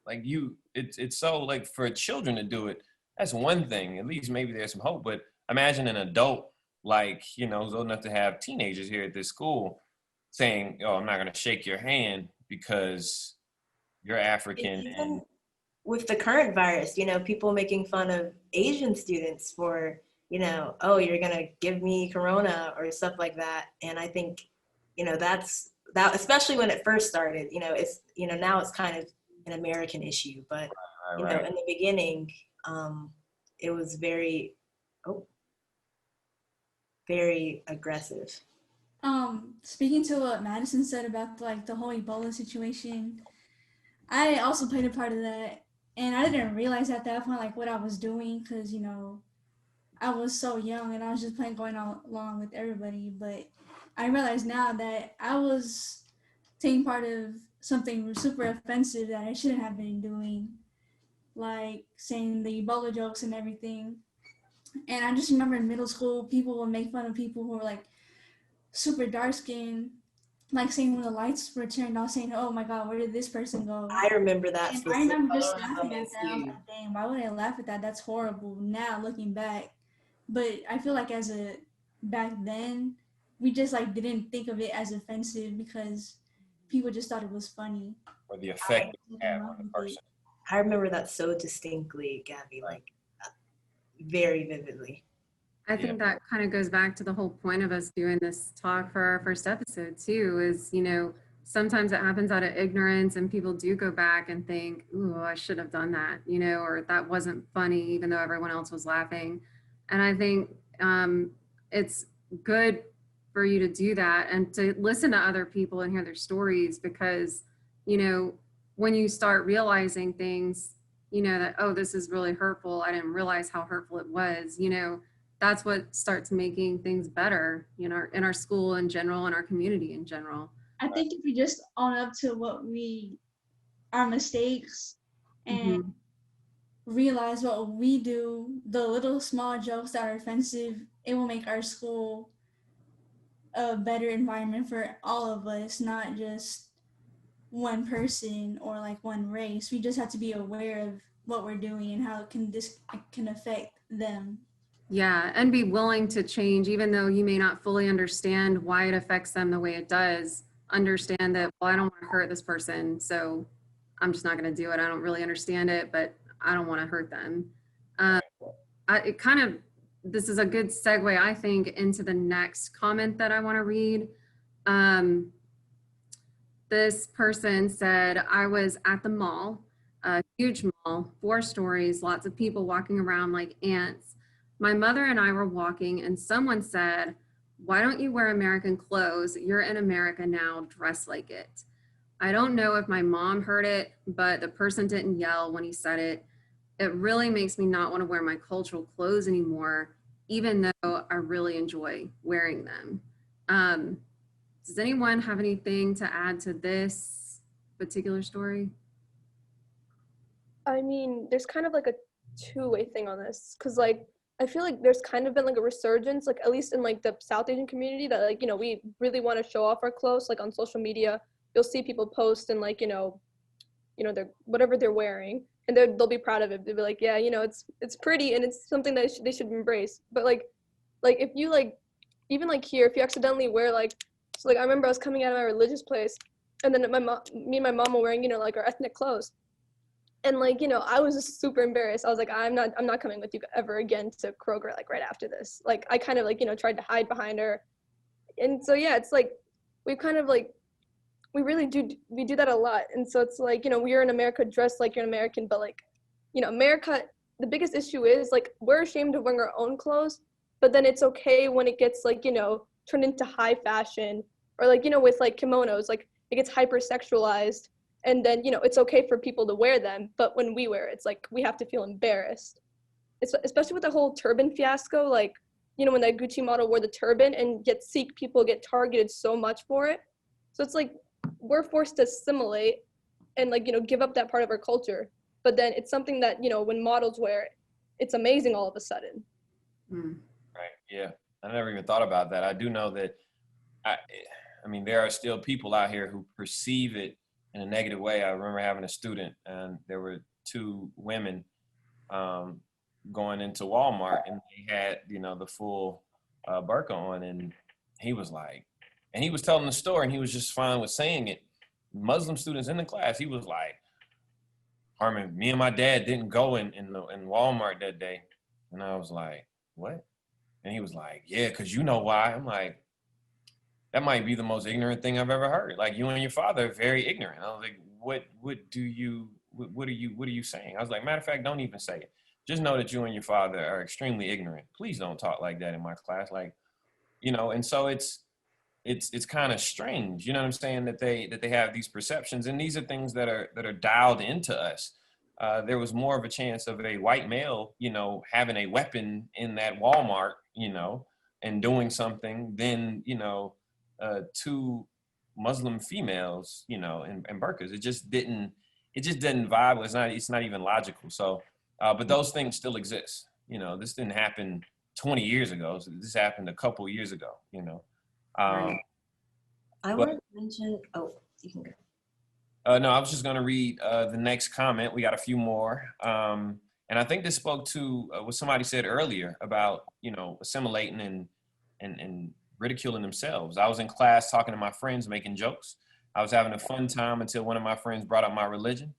[SPEAKER 1] it's so like for children to do it, that's one thing. At least maybe there's some hope. But imagine an adult like who's old enough to have teenagers here at this school saying, "Oh, I'm not going to shake your hand because you're African."
[SPEAKER 4] Even with the current virus, people making fun of Asian students for oh, you're going to give me corona or stuff like that. And I think that's that, especially when it first started. It's now it's kind of an American issue, but
[SPEAKER 1] Right.
[SPEAKER 4] in the beginning, it was very aggressive.
[SPEAKER 5] Speaking to what Madison said about like the whole Ebola situation, I also played a part of that, and I didn't realize at that point like what I was doing because I was so young and I was just going along with everybody. But I realize now that I was taking part of something super offensive that I shouldn't have been doing, like saying the Ebola jokes and everything. And I just remember in middle school, people would make fun of people who were like super dark skinned, like saying when the lights were turned off, saying, "Oh my God, where did this person go?"
[SPEAKER 4] I remember that.
[SPEAKER 5] And I remember just laughing at that. I was like, "Dang, why would I laugh at that? That's horrible." Now looking back, but I feel like back then, we just like didn't think of it as offensive because people just thought it was funny.
[SPEAKER 1] Or the effect it had on the person.
[SPEAKER 4] I remember that so distinctly, Gabby, like very vividly.
[SPEAKER 2] I think that kind of goes back to the whole point of us doing this talk for our first episode too, is, sometimes it happens out of ignorance and people do go back and think, ooh, I should have done that, or that wasn't funny, even though everyone else was laughing. And I think it's good for you to do that and to listen to other people and hear their stories, because, when you start realizing things, you know, that, oh, this is really hurtful. I didn't realize how hurtful it was. You know, that's what starts making things better, you know, in our school in general, in our community in general.
[SPEAKER 5] I think if we just own up to our mistakes and
[SPEAKER 2] Mhm.
[SPEAKER 5] realize what we do, the little small jokes that are offensive, it will make our school a better environment for all of us, not just one person or like one race. We just have to be aware of what we're doing and how this can affect them.
[SPEAKER 2] Yeah, and be willing to change, even though you may not fully understand why it affects them the way it does. Understand that, well, I don't want to hurt this person, so I'm just not going to do it. I don't really understand it, but I don't want to hurt them. Uh, it kind of, this is a good segue, I think, into the next comment that I want to read. This person said, I was at the mall, a huge mall, 4 stories, lots of people walking around like ants. My mother and I were walking, and someone said, why don't you wear American clothes? You're in America now, dress like it. I don't know if my mom heard it, but the person didn't yell when he said it. It really makes me not want to wear my cultural clothes anymore, even though I really enjoy wearing them. Does anyone have anything to add to this particular story?
[SPEAKER 6] I mean, there's kind of like a two-way thing on this, because like I feel like there's kind of been like a resurgence, like at least in like the South Asian community, that like, you know, we really want to show off our clothes. Like on social media, you'll see people post and like, they're whatever they're wearing, and they'll be proud of it. They'll be like, yeah, you know, it's pretty and it's something that they should embrace. But like if you like, even like here, if you accidentally wear like, so like I remember I was coming out of my religious place, and then me and my mom were wearing, you know, like our ethnic clothes. And like, you know, I was just super embarrassed. I was like, I'm not coming with you ever again to Kroger like right after this. Like I kind of like, you know, tried to hide behind her. And so yeah, it's like we've kind of like we do that a lot. And so it's like, you know, we're in America dressed like you're an American, but like, you know, America, the biggest issue is like we're ashamed of wearing our own clothes, but then it's okay when it gets like, you know, turned into high fashion, or like, you know, with like kimonos, like it gets hypersexualized. And then, you know, it's okay for people to wear them, but when we wear it, it's like we have to feel embarrassed. It's, especially with the whole turban fiasco, like, you know, when that Gucci model wore the turban, and yet Sikh people get targeted so much for it. So it's like we're forced to assimilate and like, you know, give up that part of our culture. But then it's something that, you know, when models wear it, it's amazing all of a sudden.
[SPEAKER 1] Right. Yeah. I never even thought about that. I do know that I mean, there are still people out here who perceive it in a negative way. I remember having a student, and there were 2 women going into Walmart, and they had, you know, the full burqa on, and he was like, and he was telling the story, and he was just fine with saying it. Muslim students in the class, he was like, Harmon, me and my dad didn't go in Walmart that day. And I was like, what? And he was like, yeah, because you know why. I'm like, that might be the most ignorant thing I've ever heard. Like, you and your father are very ignorant. I was like, what are you saying? I was like, matter of fact, don't even say it. Just know that you and your father are extremely ignorant. Please don't talk like that in my class. Like, you know, and so it's kind of strange, you know what I'm saying, that they have these perceptions, and these are things that are dialed into us. There was more of a chance of a white male, you know, having a weapon in that Walmart, you know, and doing something than, you know, 2 Muslim females, you know, in burqas. It just didn't vibe. It's not even logical. So, but those things still exist. You know, this didn't happen 20 years ago. So this happened a couple years ago, you know.
[SPEAKER 4] I
[SPEAKER 1] but
[SPEAKER 4] want to mention, oh, you can go.
[SPEAKER 1] no, I was just going to read the next comment. We got a few more. And I think this spoke to what somebody said earlier about, you know, assimilating and ridiculing themselves. I was in class talking to my friends, making jokes. I was having a fun time until one of my friends brought up my religion.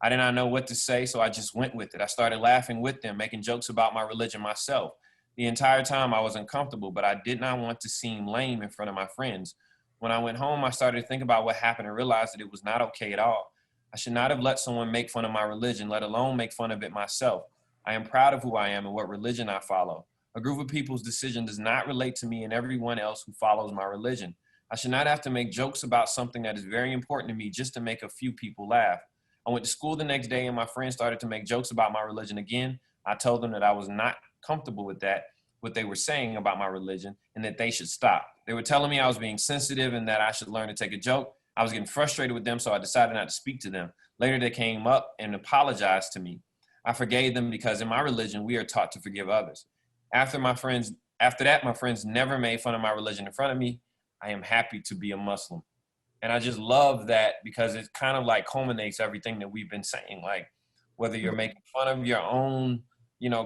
[SPEAKER 1] I did not know what to say, so I just went with it. I started laughing with them, making jokes about my religion myself. The entire time I was uncomfortable, but I did not want to seem lame in front of my friends. When I went home, I started to think about what happened and realized that it was not okay at all. I should not have let someone make fun of my religion, let alone make fun of it myself. I am proud of who I am and what religion I follow. A group of people's decision does not relate to me and everyone else who follows my religion. I should not have to make jokes about something that is very important to me just to make a few people laugh. I went to school the next day and my friends started to make jokes about my religion again. I told them that I was not comfortable with that, what they were saying about my religion, and that they should stop. They were telling me I was being sensitive and that I should learn to take a joke. I was getting frustrated with them, so I decided not to speak to them. Later, they came up and apologized to me. I forgave them because in my religion, we are taught to forgive others. After that, my friends never made fun of my religion in front of me. I am happy to be a Muslim. And I just love that because it kind of like culminates everything that we've been saying. Like whether you're making fun of your own,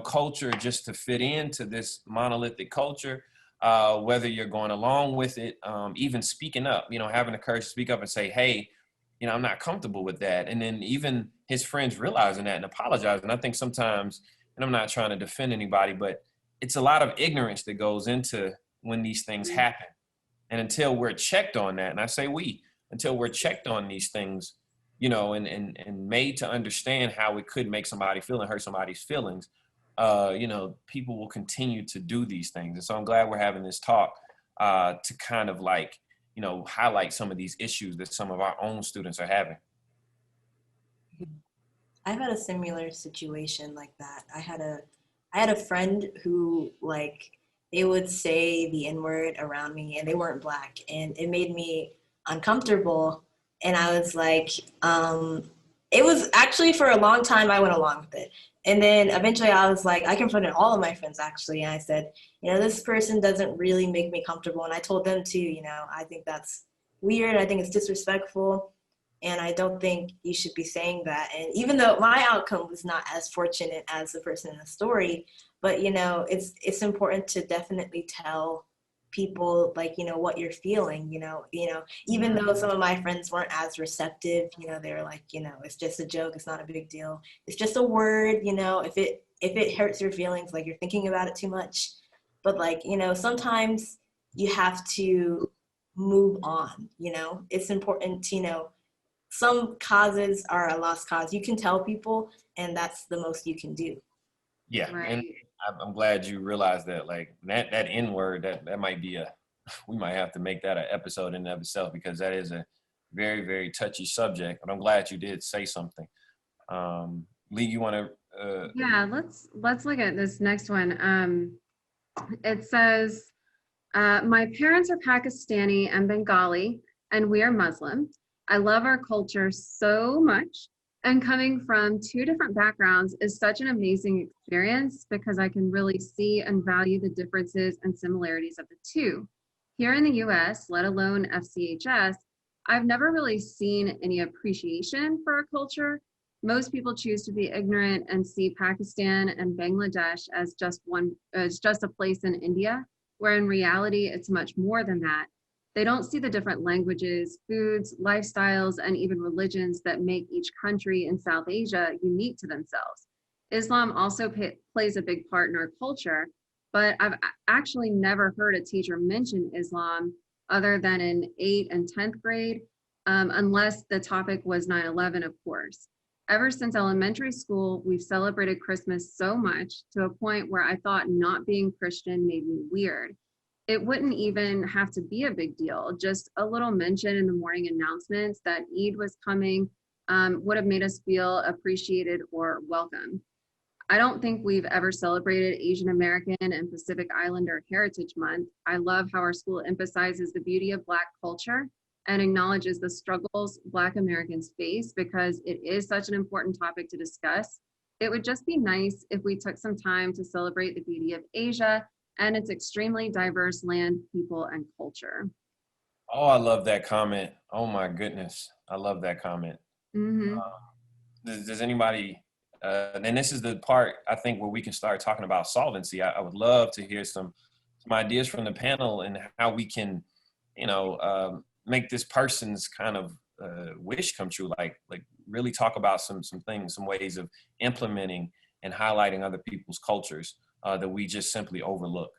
[SPEAKER 1] culture just to fit into this monolithic culture, whether you're going along with it, even speaking up, having the courage to speak up and say, hey, I'm not comfortable with that. And then even his friends realizing that and apologizing. I think sometimes, and I'm not trying to defend anybody, but it's a lot of ignorance that goes into when these things happen. And until we're checked on that, and I say until we're checked on these things, and made to understand how it could make somebody feel and hurt somebody's feelings, people will continue to do these things. And so I'm glad we're having this talk to kind of like, highlight some of these issues that some of our own students are having.
[SPEAKER 4] I've had a similar situation like that. I had a friend who they would say the N-word around me and they weren't Black, and it made me uncomfortable. And I was like, it was actually for a long time I went along with it. And then eventually I was like, I confronted all of my friends actually. And I said, this person doesn't really make me comfortable. And I told them too, I think that's weird. I think it's disrespectful. And I don't think you should be saying that. And even though my outcome was not as fortunate as the person in the story, but, it's important to definitely tell people what you're feeling, even though some of my friends weren't as receptive, they were like, it's just a joke. It's not a big deal. It's just a word, if it hurts your feelings, you're thinking about it too much. But sometimes you have to move on, it's important to, some causes are a lost cause. You can tell people, and that's the most you can do.
[SPEAKER 1] Yeah.
[SPEAKER 2] Right.
[SPEAKER 1] And I'm glad you realized that, that N-word, that might be we might have to make that an episode in and of itself, because that is a very, very touchy subject. But I'm glad you did say something. Lee, you want to?
[SPEAKER 2] Yeah, let's look at this next one. It says, my parents are Pakistani and Bengali, and we are Muslim. I love our culture so much. And coming from two different backgrounds is such an amazing experience because I can really see and value the differences and similarities of the two. Here in the US, let alone FCHS, I've never really seen any appreciation for our culture. Most people choose to be ignorant and see Pakistan and Bangladesh as just a place in India, where in reality, it's much more than that. They don't see the different languages, foods, lifestyles, and even religions that make each country in South Asia unique to themselves. Islam also plays a big part in our culture, but I've actually never heard a teacher mention Islam other than in 8th and 10th grade, unless the topic was 9/11, of course. Ever since elementary school, we've celebrated Christmas so much to a point where I thought not being Christian made me weird. It wouldn't even have to be a big deal. Just a little mention in the morning announcements that Eid was coming would have made us feel appreciated or welcome. I don't think we've ever celebrated Asian American and Pacific Islander Heritage Month. I love how our school emphasizes the beauty of Black culture and acknowledges the struggles Black Americans face because it is such an important topic to discuss. It would just be nice if we took some time to celebrate the beauty of Asia and its extremely diverse land, people, and culture.
[SPEAKER 1] Oh, I love that comment. Oh my goodness. I love that comment.
[SPEAKER 2] Mm-hmm.
[SPEAKER 1] Does anybody, and this is the part I think where we can start talking about solvency. I would love to hear some ideas from the panel and how we can, make this person's kind of wish come true. Like really talk about some things, some ways of implementing and highlighting other people's cultures that we just simply overlook.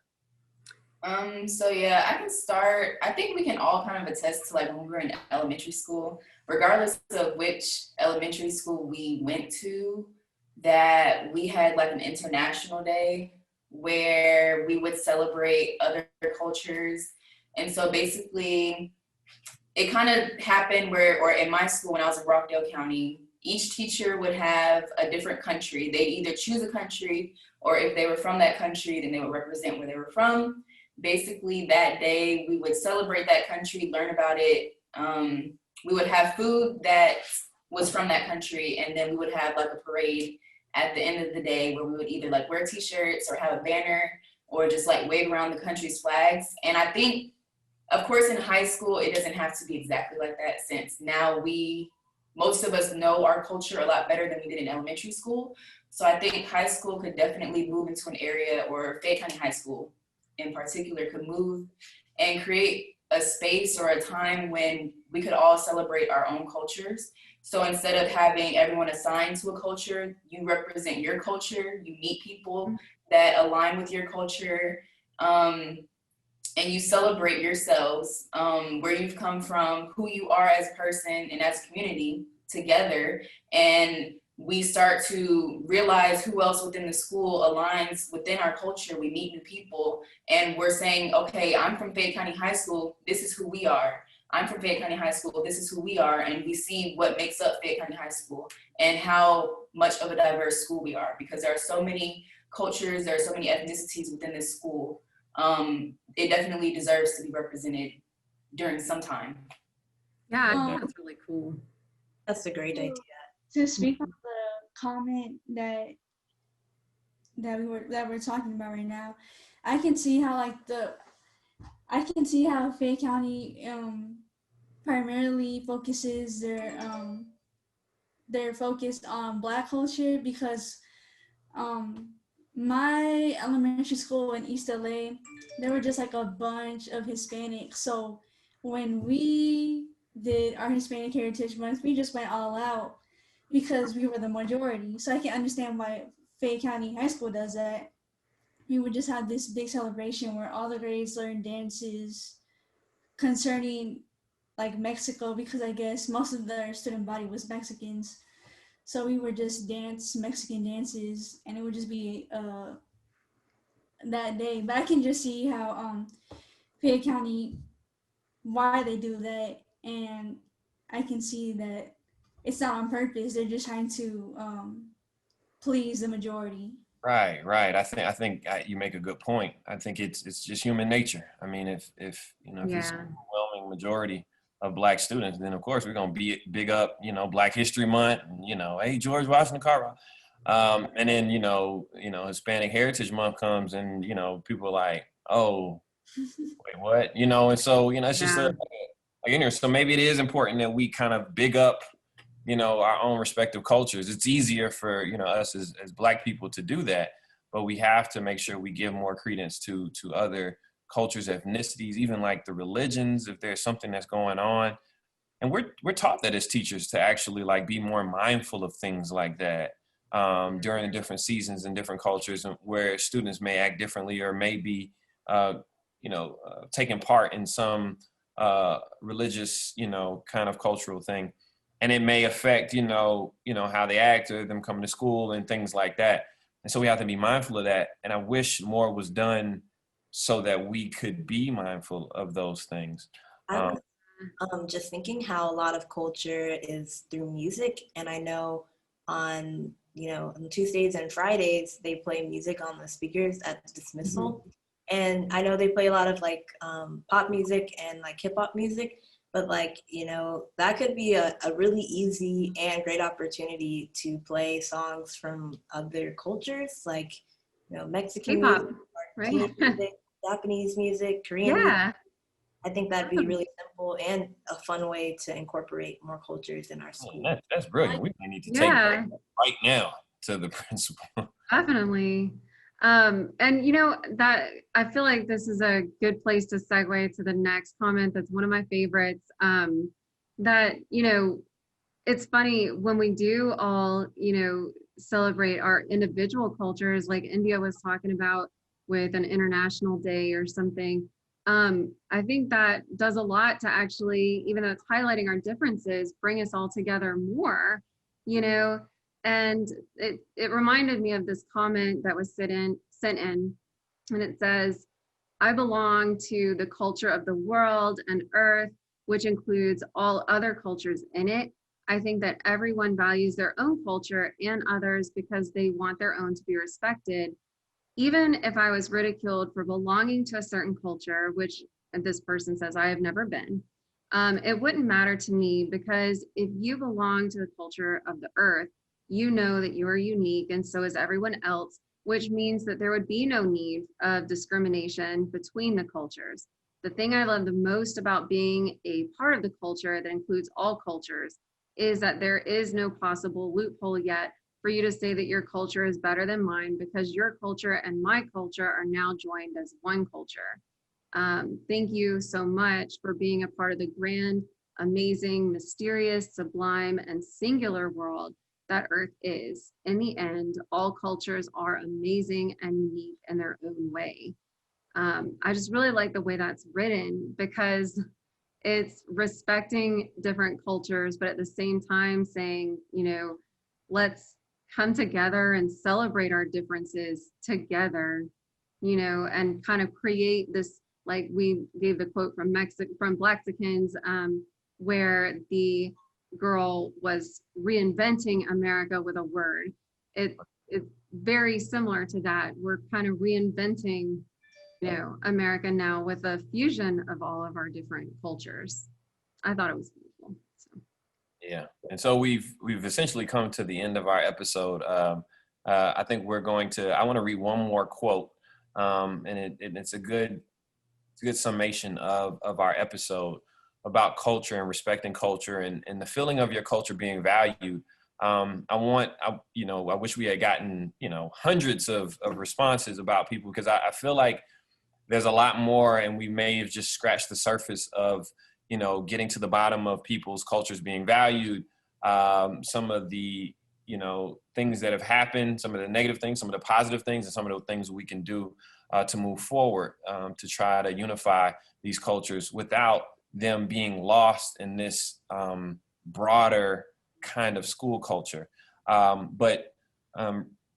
[SPEAKER 3] So yeah, I can start. I think we can all kind of attest to when we were in elementary school, regardless of which elementary school we went to, that we had an international day where we would celebrate other cultures. And so basically it kind of happened or in my school when I was in Rockdale County, each teacher would have a different country. They'd either choose a country, or if they were from that country, then they would represent where they were from. Basically, that day we would celebrate that country, learn about it. We would have food that was from that country, and then we would have like a parade at the end of the day where we would either like wear t-shirts or have a banner or just like wave around the country's flags. And I think, of course, in high school, it doesn't have to be exactly like that, since now most of us know our culture a lot better than we did in elementary school. So I think high school could definitely move into an area, or Fayette County High School in particular could move and create a space or a time when we could all celebrate our own cultures. So instead of having everyone assigned to a culture, you represent your culture, you meet people that align with your culture, and you celebrate yourselves, where you've come from, who you are as a person and as a community together. And we start to realize who else within the school aligns within our culture. We meet new people and we're saying, okay, I'm from Fayette County High School, this is who we are. I'm from Fayette County High School, this is who we are. And we see what makes up Fayette County High School and how much of a diverse school we are, because there are so many cultures, there are so many ethnicities within this school. It definitely deserves to be represented during some time.
[SPEAKER 2] Yeah, I think that's really cool.
[SPEAKER 4] That's a great idea.
[SPEAKER 5] To speak on the comment that we're talking about right now, I can see how Fayette County primarily focuses their focus on Black culture, because my elementary school in East LA, there were just like a bunch of Hispanics. So when we did our Hispanic Heritage Month, we just went all out because we were the majority. So I can understand why Fayette County High School does that. We would just have this big celebration where all the grades learn dances concerning like Mexico, because I guess most of their student body was Mexicans. So we would just dance Mexican dances, and it would just be that day. But I can just see how Fayette County, why they do that, and I can see that it's not on purpose. They're just trying to please the majority.
[SPEAKER 1] Right. I think you make a good point. I think it's just human nature. I mean, if it's an overwhelming majority of Black students, then of course we're gonna big up, Black History Month, and, hey, George Washington Carver, and then Hispanic Heritage Month comes, and people are like, oh, wait, what? And so it's just so maybe it is important that we kind of big up our own respective cultures. It's easier for us as Black people to do that, but we have to make sure we give more credence to other cultures, ethnicities, even like the religions, if there's something that's going on. And we're taught that as teachers to actually like be more mindful of things like that during different seasons and different cultures, where students may act differently or may be taking part in some religious kind of cultural thing, and it may affect how they act or them coming to school and things like that. And so we have to be mindful of that. And I wish more was done so that we could be mindful of those things.
[SPEAKER 4] I was just thinking how a lot of culture is through music, and I know on Tuesdays and Fridays they play music on the speakers at dismissal, and I know they play a lot of like pop music and like hip hop music, but like that could be a really easy and great opportunity to play songs from other cultures, like Mexican
[SPEAKER 2] K-pop,
[SPEAKER 4] music,
[SPEAKER 2] right?
[SPEAKER 4] music, Japanese music, Korean music. I think that'd be really simple and a fun way to incorporate more cultures in our school.
[SPEAKER 1] That's brilliant. We need to take that right now to the principal.
[SPEAKER 2] Definitely. And that I feel like this is a good place to segue to the next comment. That's one of my favorites. That it's funny when we do all celebrate our individual cultures, like India was talking about with an international day or something. I think that does a lot to actually, even though it's highlighting our differences, bring us all together more, and it reminded me of this comment that was sent in, and it says, I belong to the culture of the world and earth, which includes all other cultures in it. I think that everyone values their own culture and others because they want their own to be respected. Even if I was ridiculed for belonging to a certain culture, which this person says I have never been, it wouldn't matter to me because if you belong to the culture of the earth, you know that you are unique and so is everyone else, which means that there would be no need of discrimination between the cultures. The thing I love the most about being a part of the culture that includes all cultures is that there is no possible loophole yet for you to say that your culture is better than mine because your culture and my culture are now joined as one culture. Thank you so much for being a part of the grand, amazing, mysterious, sublime, and singular world that Earth is. In the end, all cultures are amazing and unique in their own way. I just really like the way that's written because it's respecting different cultures, but at the same time saying, you know, let's come together and celebrate our differences together, you know, and kind of create this, like we gave the quote from Blaxicans, where the girl was reinventing America with a word. It's very similar to that. We're kind of reinventing, you know, America now with a fusion of all of our different cultures. I thought it was beautiful. So.
[SPEAKER 1] Yeah, and so we've essentially come to the end of our episode. I think we're going to. I want to read one more quote, and it's a good summation of our episode about culture and respecting culture and the feeling of your culture being valued. I wish we had gotten, hundreds of responses about people, because I feel like there's a lot more, and we may have just scratched the surface of, getting to the bottom of people's cultures being valued. Some of the, things that have happened, some of the negative things, some of the positive things, and some of the things we can do to move forward, to try to unify these cultures without them being lost in this broader kind of school culture. But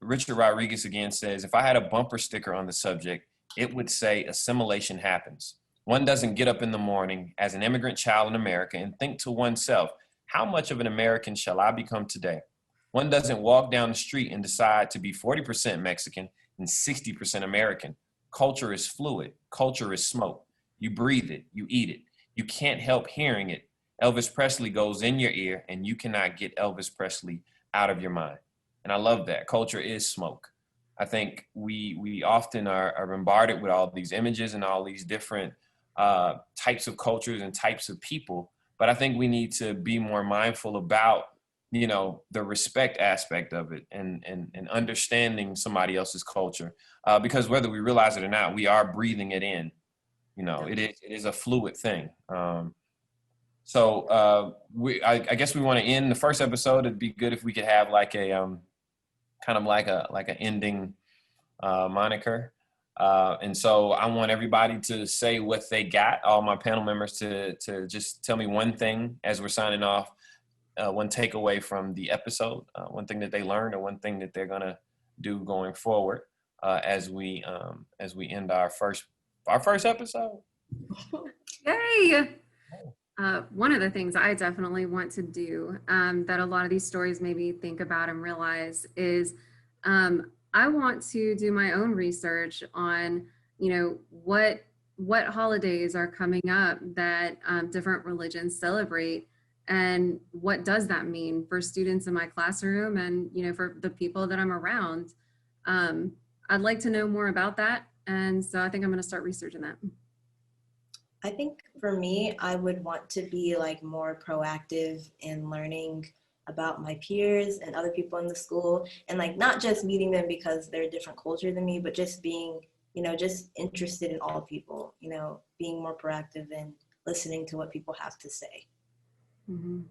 [SPEAKER 1] Richard Rodriguez again says, if I had a bumper sticker on the subject, it would say assimilation happens. One doesn't get up in the morning as an immigrant child in America and think to oneself, how much of an American shall I become today? One doesn't walk down the street and decide to be 40% Mexican and 60% American. Culture is fluid. Culture is smoke. You breathe it. You eat it. You can't help hearing it. Elvis Presley goes in your ear, and you cannot get Elvis Presley out of your mind. And I love that. Culture is smoke. I think we often are bombarded with all these images and all these different types of cultures and types of people. But I think we need to be more mindful about, the respect aspect of it and understanding somebody else's culture. Because whether we realize it or not, we are breathing it in. It is a fluid thing. So I guess we want to end the first episode. It'd be good if we could have like a kind of like an ending moniker. And so I want everybody to say what they got, all my panel members to just tell me one thing as we're signing off, one takeaway from the episode, one thing that they learned, or one thing that they're gonna do going forward as we end our first episode.
[SPEAKER 2] Yay! One of the things I definitely want to do, that a lot of these stories made me think about and realize, is I want to do my own research on, what holidays are coming up that different religions celebrate, and what does that mean for students in my classroom and, for the people that I'm around. I'd like to know more about that. And so I think I'm going to start researching that.
[SPEAKER 4] I think for me, I would want to be like more proactive in learning about my peers and other people in the school, and like not just meeting them because they're a different culture than me, but just being, just interested in all people, being more proactive and listening to what people have to say.
[SPEAKER 2] Mm-hmm.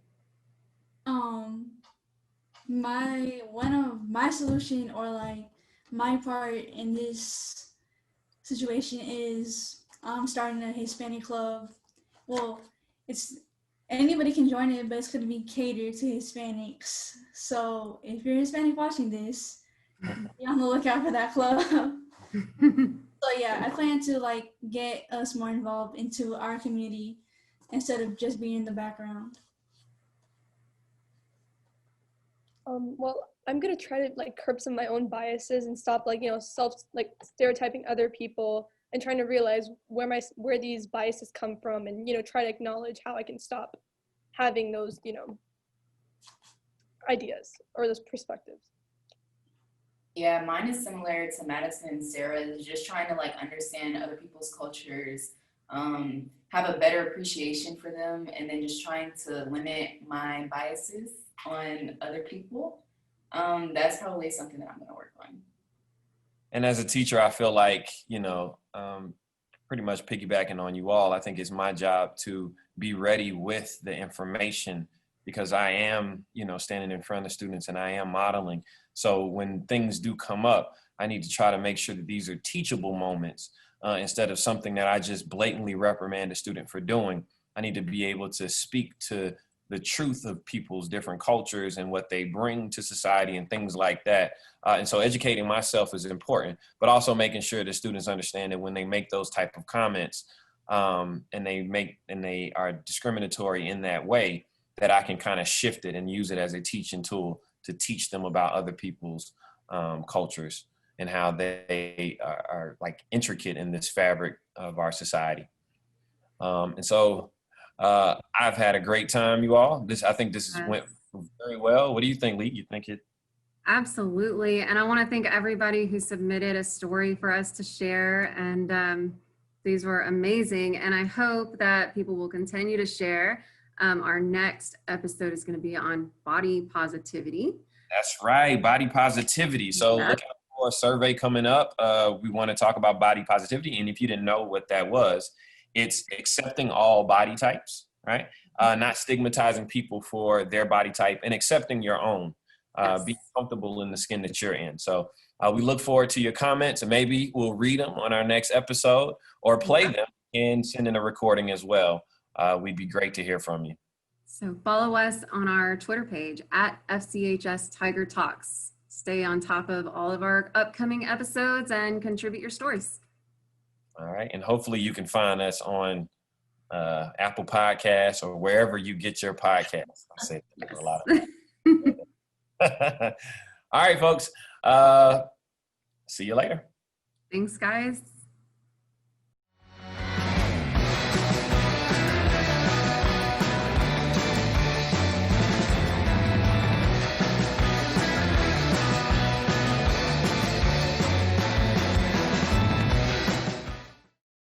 [SPEAKER 5] One of my solution, or like my part in this situation, is starting a Hispanic club. Well, it's anybody can join it, but it's going to be catered to Hispanics. So if you're Hispanic watching this, be on the lookout for that club. So yeah, I plan to like get us more involved into our community instead of just being in the background.
[SPEAKER 6] Well, I'm gonna try to like curb some of my own biases and stop like, stereotyping other people and trying to realize where these biases come from and, try to acknowledge how I can stop having those, ideas or those perspectives.
[SPEAKER 3] Yeah, mine is similar to Madison and Sarah's, just trying to like understand other people's cultures, have a better appreciation for them, and then just trying to limit my biases on other people. That's probably something that I'm gonna work on.
[SPEAKER 1] And as a teacher, I feel like, pretty much piggybacking on you all, I think it's my job to be ready with the information because I am, standing in front of students and I am modeling. So when things do come up, I need to try to make sure that these are teachable moments instead of something that I just blatantly reprimand a student for doing. I need to be able to speak to the truth of people's different cultures and what they bring to society and things like that. And so educating myself is important, but also making sure that students understand that when they make those type of comments and they are discriminatory in that way, that I can kind of shift it and use it as a teaching tool to teach them about other people's cultures and how they are like intricate in this fabric of our society. And so I've had a great time, you all. I think this went very well. What do you think, Lee? You think it?
[SPEAKER 2] Absolutely. And I want to thank everybody who submitted a story for us to share. And these were amazing. And I hope that people will continue to share. Our next episode is going to be on body positivity.
[SPEAKER 1] That's right, body positivity. So look out for a survey coming up. We want to talk about body positivity. And if you didn't know what that was, it's accepting all body types, right? Not stigmatizing people for their body type and accepting your own.
[SPEAKER 2] Yes.
[SPEAKER 1] Be comfortable in the skin that you're in. So we look forward to your comments and maybe we'll read them on our next episode or play them and send in a recording as well. We'd be great to hear from you.
[SPEAKER 2] So follow us on our Twitter page at FCHS Tiger Talks. Stay on top of all of our upcoming episodes and contribute your stories.
[SPEAKER 1] All right. And hopefully you can find us on Apple Podcasts or wherever you get your podcasts. I say a lot of All right, folks. See you later.
[SPEAKER 2] Thanks, guys.